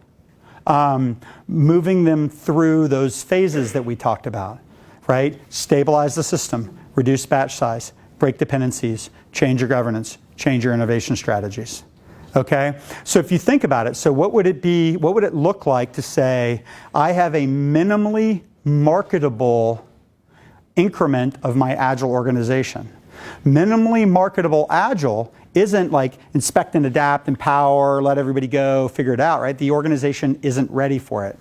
moving them through those phases that we talked about, right? Stabilize the system, reduce batch size, break dependencies, change your governance, change your innovation strategies. Okay, so if you think about it, so what would it look like to say, I have a minimally marketable increment of my Agile organization? Minimally marketable Agile isn't like inspect and adapt, empower, let everybody go, figure it out, right? The organization isn't ready for it.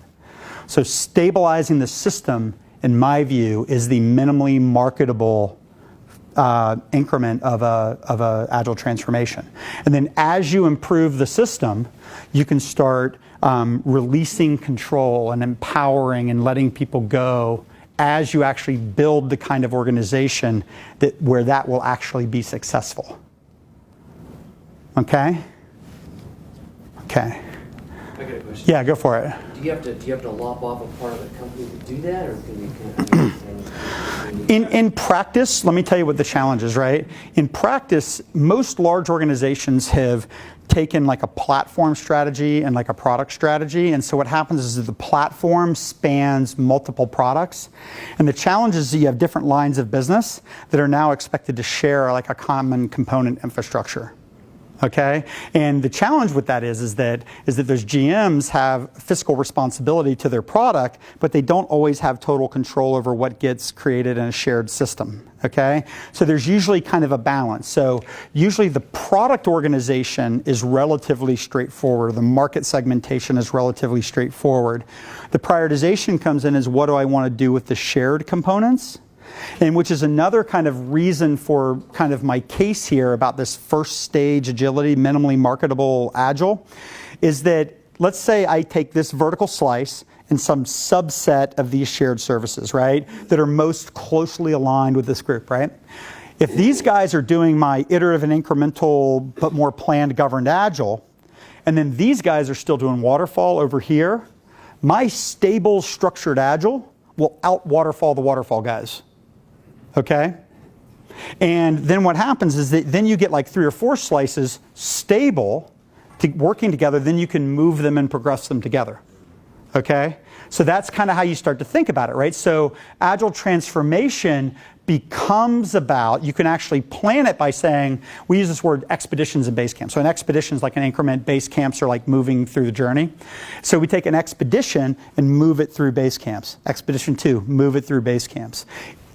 So stabilizing the system, in my view, is the minimally marketable increment of a Agile transformation. And then as you improve the system, you can start releasing control and empowering and letting people go as you actually build the kind of organization where that will actually be successful. Okay? Okay. I got a question. Yeah, go for it. Do you have to lop off a part of the company to do that, or can you kind of In practice, let me tell you what the challenge is, right? In practice, most large organizations have taken like a platform strategy and like a product strategy, and so what happens is that the platform spans multiple products, and the challenge is that you have different lines of business that are now expected to share like a common component infrastructure. Okay, and the challenge with that is that those GMs have fiscal responsibility to their product, but they don't always have total control over what gets created in a shared system. Okay, so there's usually kind of a balance. So usually the product organization is relatively straightforward. The market segmentation is relatively straightforward. The prioritization comes in as what do I want to do with the shared components? And which is another kind of reason for kind of my case here about this first stage agility, minimally marketable Agile, is that let's say I take this vertical slice and some subset of these shared services, right, that are most closely aligned with this group, right? If these guys are doing my iterative and incremental but more planned governed Agile, and then these guys are still doing waterfall over here, my stable structured Agile will out-waterfall the waterfall guys. Okay? And then what happens is that then you get like 3 or 4 slices stable, working together, then you can move them and progress them together. Okay? So that's kind of how you start to think about it, right? So Agile transformation becomes about, you can actually plan it by saying, we use this word expeditions and base camps. So an expedition is like an increment, base camps are like moving through the journey. So we take an expedition and move it through base camps. Expedition 2, move it through base camps.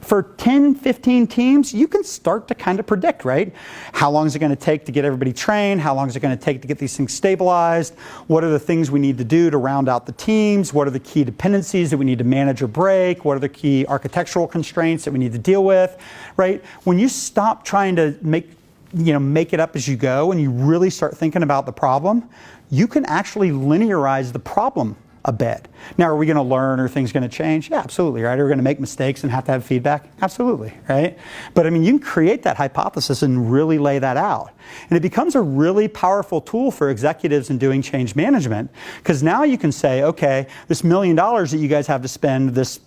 For 10, 15 teams, you can start to kind of predict, right? How long is it going to take to get everybody trained? How long is it going to take to get these things stabilized? What are the things we need to do to round out the teams? What are the key dependencies that we need to manage or break? What are the key architectural constraints that we need to deal with, right? When you stop trying to make it up as you go and you really start thinking about the problem, you can actually linearize the problem a bit. Now, are we going to learn? Are things going to change? Yeah, absolutely, right? Are we going to make mistakes and have to have feedback? Absolutely, right? But I mean, you can create that hypothesis and really lay that out. And it becomes a really powerful tool for executives in doing change management, because now you can say, okay, this $1 million that you guys have to spend this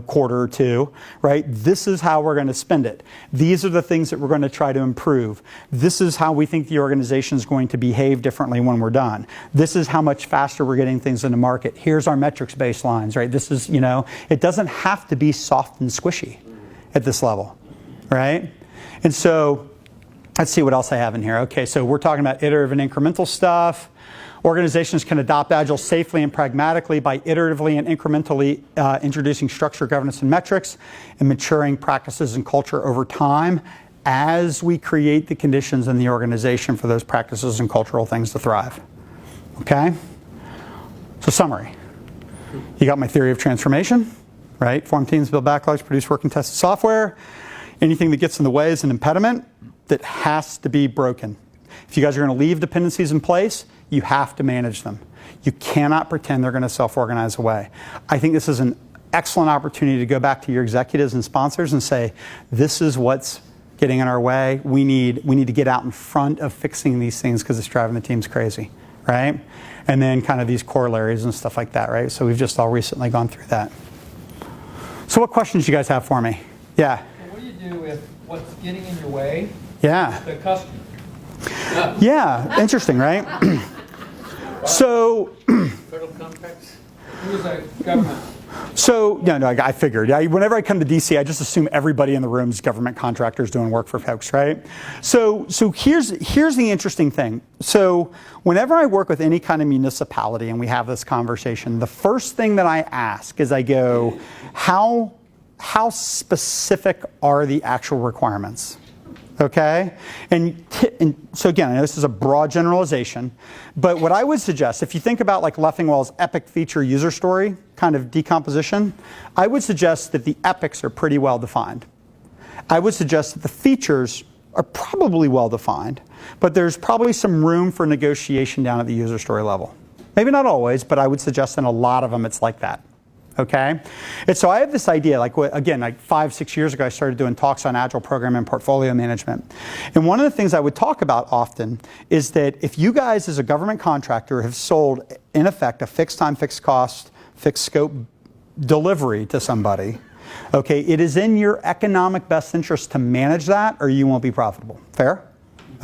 quarter or two, right? This is how we're going to spend it. These are the things that we're going to try to improve. This is how we think the organization is going to behave differently when we're done. This is how much faster we're getting things in the market. Here's our metrics baselines, right? This is, it doesn't have to be soft and squishy at this level, right? And so Let's see what else I have in here. Okay, so we're talking about iterative and incremental stuff. Organizations can adopt Agile safely and pragmatically by iteratively and incrementally introducing structure, governance, and metrics, and maturing practices and culture over time as we create the conditions in the organization for those practices and cultural things to thrive. Okay? So summary. You got my theory of transformation, right? Form teams, build backlogs, produce working tested software. Anything that gets in the way is an impediment that has to be broken. If you guys are going to leave dependencies in place, you have to manage them. You cannot pretend they're going to self-organize away. I think this is an excellent opportunity to go back to your executives and sponsors and say, this is what's getting in our way. We need to get out in front of fixing these things because it's driving the teams crazy, right? And then kind of these corollaries and stuff like that, right? So we've just all recently gone through that. So what questions do you guys have for me? Yeah. So what do you do if what's getting in your way Yeah. is the customer? Yeah, interesting, right? So, Federal contracts? Who's a government? so no, I figured. Whenever I come to DC, I just assume everybody in the room is government contractors doing work for folks, right? So here's the interesting thing. So whenever I work with any kind of municipality and we have this conversation, the first thing that I ask is I go, how specific are the actual requirements? Okay? And so again, I know this is a broad generalization, but what I would suggest, if you think about like Leffingwell's epic feature user story kind of decomposition, I would suggest that the epics are pretty well defined. I would suggest that the features are probably well defined, but there's probably some room for negotiation down at the user story level. Maybe not always, but I would suggest in a lot of them it's like that. Okay? And so I have this idea, like 5-6 years ago, I started doing talks on Agile program and portfolio management. And one of the things I would talk about often is that if you guys as a government contractor have sold, in effect, a fixed time, fixed cost, fixed scope delivery to somebody, okay, it is in your economic best interest to manage that or you won't be profitable. Fair?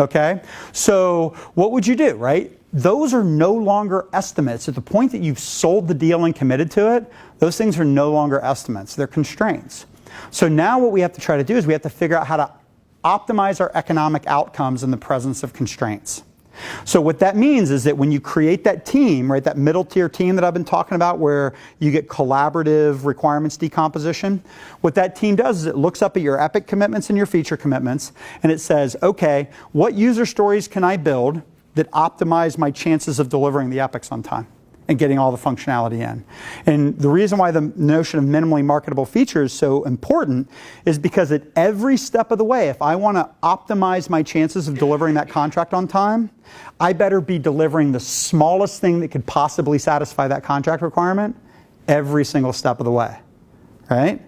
Okay? So what would you do, right? Those are no longer estimates. At the point that you've sold the deal and committed to it, those things are no longer estimates. They're constraints. So now what we have to try to do is we have to figure out how to optimize our economic outcomes in the presence of constraints. So what that means is that when you create that team, right, that middle tier team that I've been talking about where you get collaborative requirements decomposition, what that team does is it looks up at your epic commitments and your feature commitments and it says, okay, what user stories can I build that optimize my chances of delivering the epics on time and getting all the functionality in. And the reason why the notion of minimally marketable features is so important is because at every step of the way, if I want to optimize my chances of delivering that contract on time, I better be delivering the smallest thing that could possibly satisfy that contract requirement every single step of the way, right?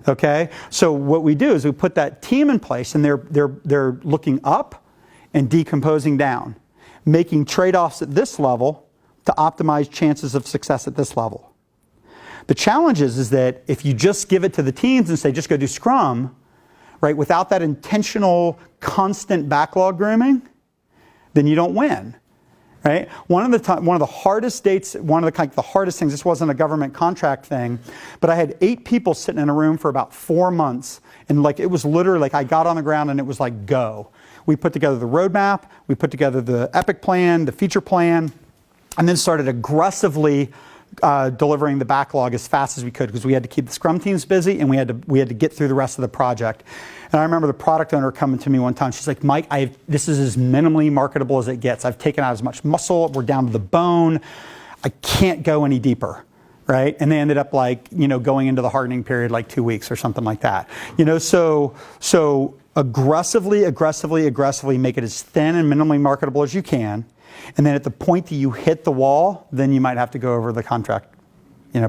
Okay, so what we do is we put that team in place and they're looking up and decomposing down, making trade-offs at this level to optimize chances of success at this level. The challenge is that if you just give it to the teams and say, just go do Scrum, right, without that intentional, constant backlog grooming, then you don't win, right? One of the hardest dates, the hardest things, this wasn't a government contract thing, but I had 8 people sitting in a room for about 4 months, and like it was literally like I got on the ground and it was like, go. We put together the roadmap, we put together the epic plan, the feature plan, and then started aggressively delivering the backlog as fast as we could because we had to keep the Scrum teams busy and we had to get through the rest of the project. And I remember the product owner coming to me one time. She's like, Mike, this is as minimally marketable as it gets. I've taken out as much muscle. We're down to the bone. I can't go any deeper, right? And they ended up going into the hardening period like 2 weeks or something like that. So aggressively make it as thin and minimally marketable as you can. And then at the point that you hit the wall, then you might have to go over the contract,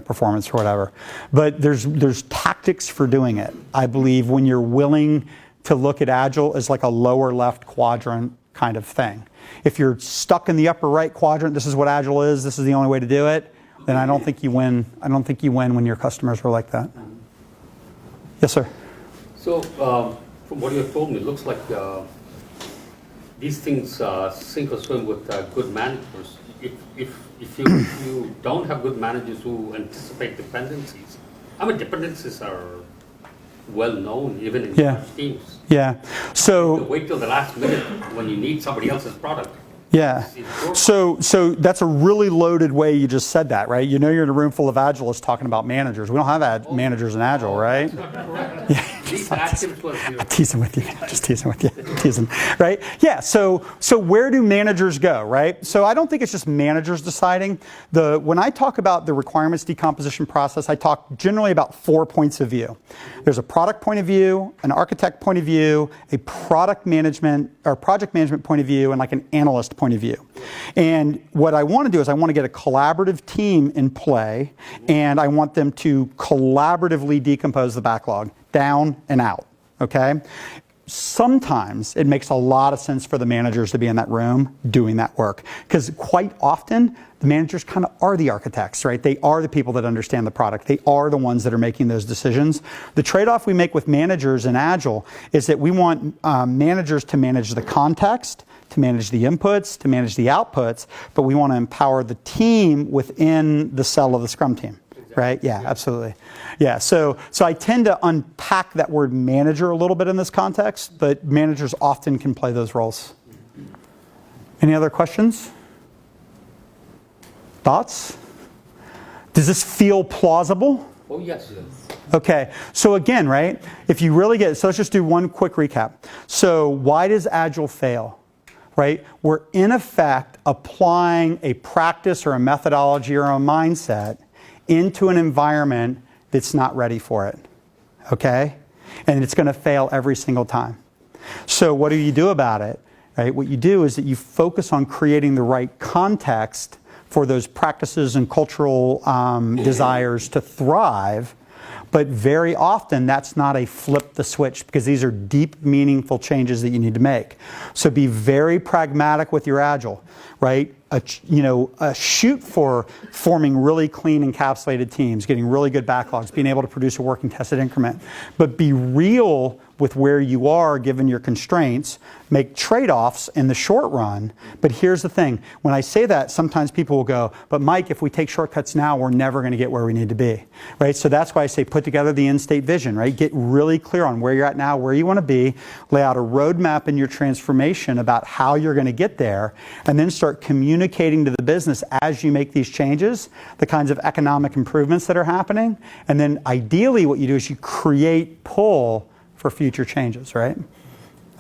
performance or whatever. But there's tactics for doing it. I believe when you're willing to look at Agile as like a lower left quadrant kind of thing. If you're stuck in the upper right quadrant, this is what Agile is, this is the only way to do it, then I don't think you win. I don't think you win when your customers are like that. Yes, sir. So from what you have told me, it looks like these things sink or swim with good managers. If you don't have good managers who anticipate dependencies, dependencies are well known, even in Yeah. large teams. Yeah. You So wait till the last minute when you need somebody else's product. yeah. So that's a really loaded way you just said that, right? You know, you're in a room full of Agilists talking about managers. We don't have managers in Agile, right? These actives was here. Teasing with you, just teasing with you, teasing, right? Yeah. So where do managers go, right? So I don't think it's just managers deciding. When I talk about the requirements decomposition process, I talk generally about 4 points of view. There's a product point of view, an architect point of view, a product management or project management point of view, and like an analyst point of view. And what I want to do is I want to get a collaborative team in play, and I want them to collaboratively decompose the backlog down and out, okay? Sometimes it makes a lot of sense for the managers to be in that room doing that work, because quite often the managers kind of are the architects, right? They are the people that understand the product. They are the ones that are making those decisions. The trade-off we make with managers in Agile is that we want managers to manage the context, to manage the inputs, to manage the outputs, but we want to empower the team within the cell of the Scrum team. Right? Yeah, absolutely. Yeah, so I tend to unpack that word manager a little bit in this context, but managers often can play those roles. Any other questions? Thoughts? Does this feel plausible? Oh, yes. Okay, so again, right, if you really get, so let's just do one quick recap. So why does Agile fail? Right? We're in effect applying a practice or a methodology or a mindset into an environment that's not ready for it, okay? And it's going to fail every single time. So what do you do about it, right? What you do is that you focus on creating the right context for those practices and cultural desires to thrive, but very often that's not a flip the switch, because these are deep, meaningful changes that you need to make. So be very pragmatic with your Agile, right? Shoot for forming really clean encapsulated teams, getting really good backlogs, being able to produce a working tested increment. But be real with where you are given your constraints, make trade-offs in the short run. But here's the thing, when I say that, sometimes people will go, but Mike, if we take shortcuts now, we're never going to get where we need to be, right? So that's why I say put together the end state vision, right? Get really clear on where you're at now, where you want to be, lay out a roadmap in your transformation about how you're going to get there, and then start communicating to the business as you make these changes, the kinds of economic improvements that are happening. And then ideally what you do is you create pull for future changes, right?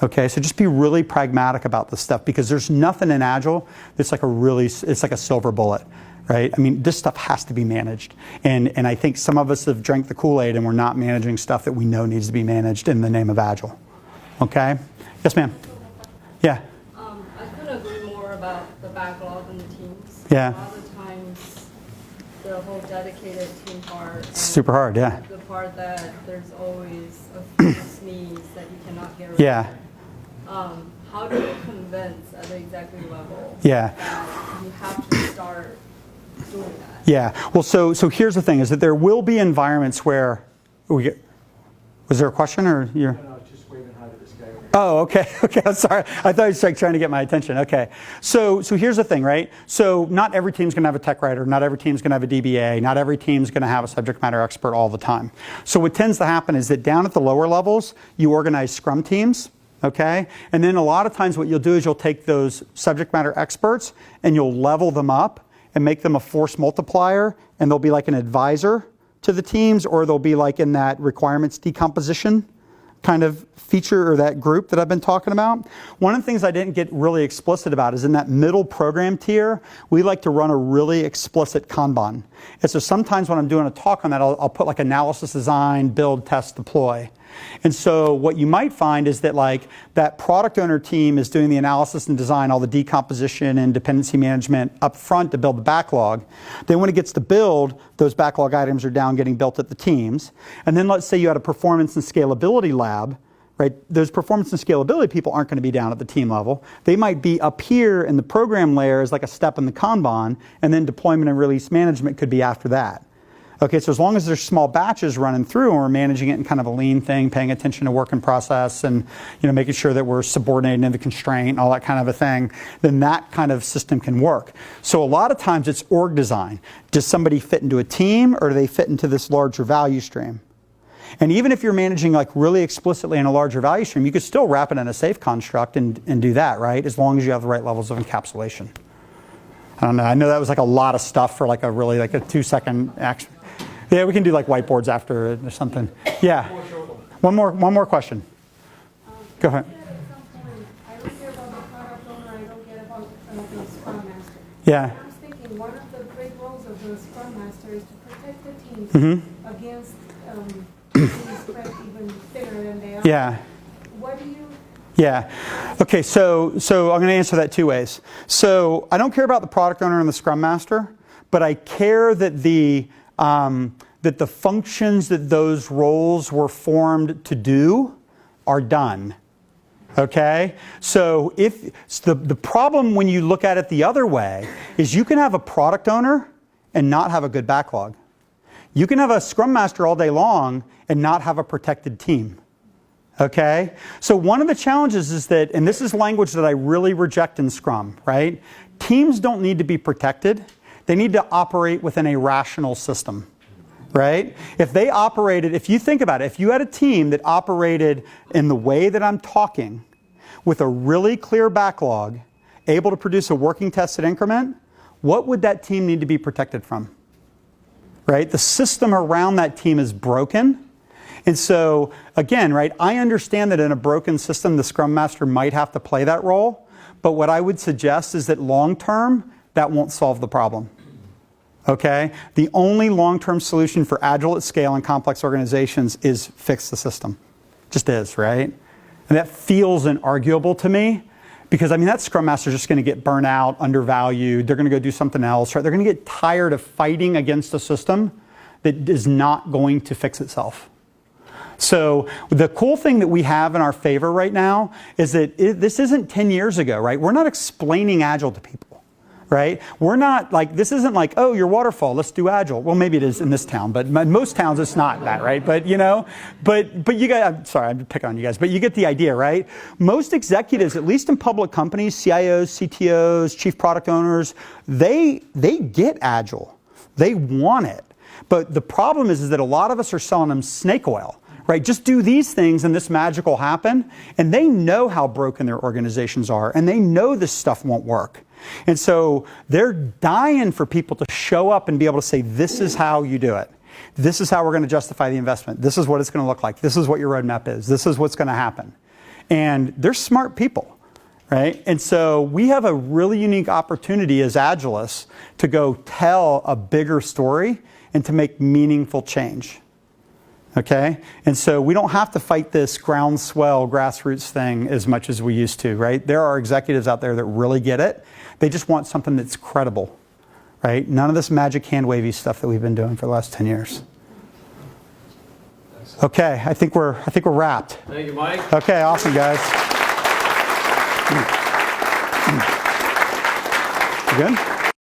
Okay, so just be really pragmatic about this stuff, because there's nothing in Agile that's like it's like a silver bullet, right? I mean, this stuff has to be managed. And I think some of us have drank the Kool-Aid and we're not managing stuff that we know needs to be managed in the name of Agile. Okay? Yes, ma'am. Yeah. I couldn't agree more about the backlog and the teams. Yeah. A lot of times, the whole dedicated team part. And Super hard, yeah. The part that there's always a few sneeze that you cannot get rid Yeah. of. How do you convince at the executive level Yeah. that you have to start doing that? Yeah. Well, so here's the thing, is that there will be environments where was there a question or you're? No, just waving hi to this guy over here. Oh, okay. Okay, I'm sorry. I thought you were like trying to get my attention. Okay. So here's the thing, right? So not every team's going to have a tech writer. Not every team's going to have a DBA. Not every team's going to have a subject matter expert all the time. So what tends to happen is that down at the lower levels, you organize Scrum teams. Okay? And then a lot of times what you'll do is you'll take those subject matter experts and you'll level them up and make them a force multiplier, and they'll be like an advisor to the teams, or they'll be like in that requirements decomposition kind of feature or that group that I've been talking about. One of the things I didn't get really explicit about is in that middle program tier, we like to run a really explicit Kanban. And so sometimes when I'm doing a talk on that, I'll put like analysis, design, build, test, deploy. And so what you might find is that like that product owner team is doing the analysis and design, all the decomposition and dependency management up front to build the backlog. Then when it gets to build, those backlog items are down getting built at the teams. And then let's say you had a performance and scalability lab, right? Those performance and scalability people aren't going to be down at the team level. They might be up here in the program layer as like a step in the Kanban, and then deployment and release management could be after that. Okay, so as long as there's small batches running through and we're managing it in kind of a lean thing, paying attention to work in process and making sure that we're subordinating to the constraint, all that kind of a thing, then that kind of system can work. So a lot of times it's org design. Does somebody fit into a team, or do they fit into this larger value stream? And even if you're managing like really explicitly in a larger value stream, you could still wrap it in a safe construct and do that, right? As long as you have the right levels of encapsulation. I don't know. I know that was like a lot of stuff for like a really like a 2-second action. Yeah, we can do like whiteboards after it or something. Yeah. One more question. Go ahead. I don't care about the product owner, I don't care about the Scrum Master. Yeah. I was thinking one of the great roles of the Scrum Master is to protect the teams against being spread even thinner than they are. Yeah. What do you... Yeah. Okay, so I'm going to answer that 2 ways. So I don't care about the product owner and the Scrum Master, but I care that the functions that those roles were formed to do are done. Okay? So the problem when you look at it the other way is you can have a product owner and not have a good backlog. You can have a Scrum Master all day long and not have a protected team. Okay? So one of the challenges is that, and this is language that I really reject in Scrum, right? Teams don't need to be protected. They need to operate within a rational system, right? If you think about it, if you had a team that operated in the way that I'm talking, with a really clear backlog, able to produce a working tested increment, what would that team need to be protected from? Right? The system around that team is broken. And so, again, right, I understand that in a broken system, the Scrum Master might have to play that role. But what I would suggest is that long term, that won't solve the problem. Okay? The only long-term solution for Agile at scale and complex organizations is fix the system. Just is, right? And that feels inarguable to me because, I mean, that Scrum Master is just going to get burnt out, undervalued. They're going to go do something else, right? They're going to get tired of fighting against a system that is not going to fix itself. So the cool thing that we have in our favor right now is that this isn't 10 years ago, right? We're not explaining Agile to people, right? We're not like, this isn't like, oh, you're waterfall, let's do Agile. Well, maybe it is in this town, but in most towns it's not that, right? But you know, but you guys, I'm sorry, I'm picking on you guys, but you get the idea, right? Most executives, at least in public companies, CIOs, CTOs, chief product owners, they get Agile. They want it. But the problem is that a lot of us are selling them snake oil. Right, just do these things and this magic will happen. And they know how broken their organizations are, and they know this stuff won't work. And so they're dying for people to show up and be able to say, this is how you do it. This is how we're going to justify the investment. This is what it's going to look like. This is what your roadmap is. This is what's going to happen. And they're smart people, right? And so we have a really unique opportunity as Agilists to go tell a bigger story and to make meaningful change. Okay? And so we don't have to fight this groundswell grassroots thing as much as we used to, right? There are executives out there that really get it. They just want something that's credible, right? None of this magic hand-wavy stuff that we've been doing for the last 10 years. Okay, I think we're wrapped. Thank you, Mike. Okay, awesome, guys. You good?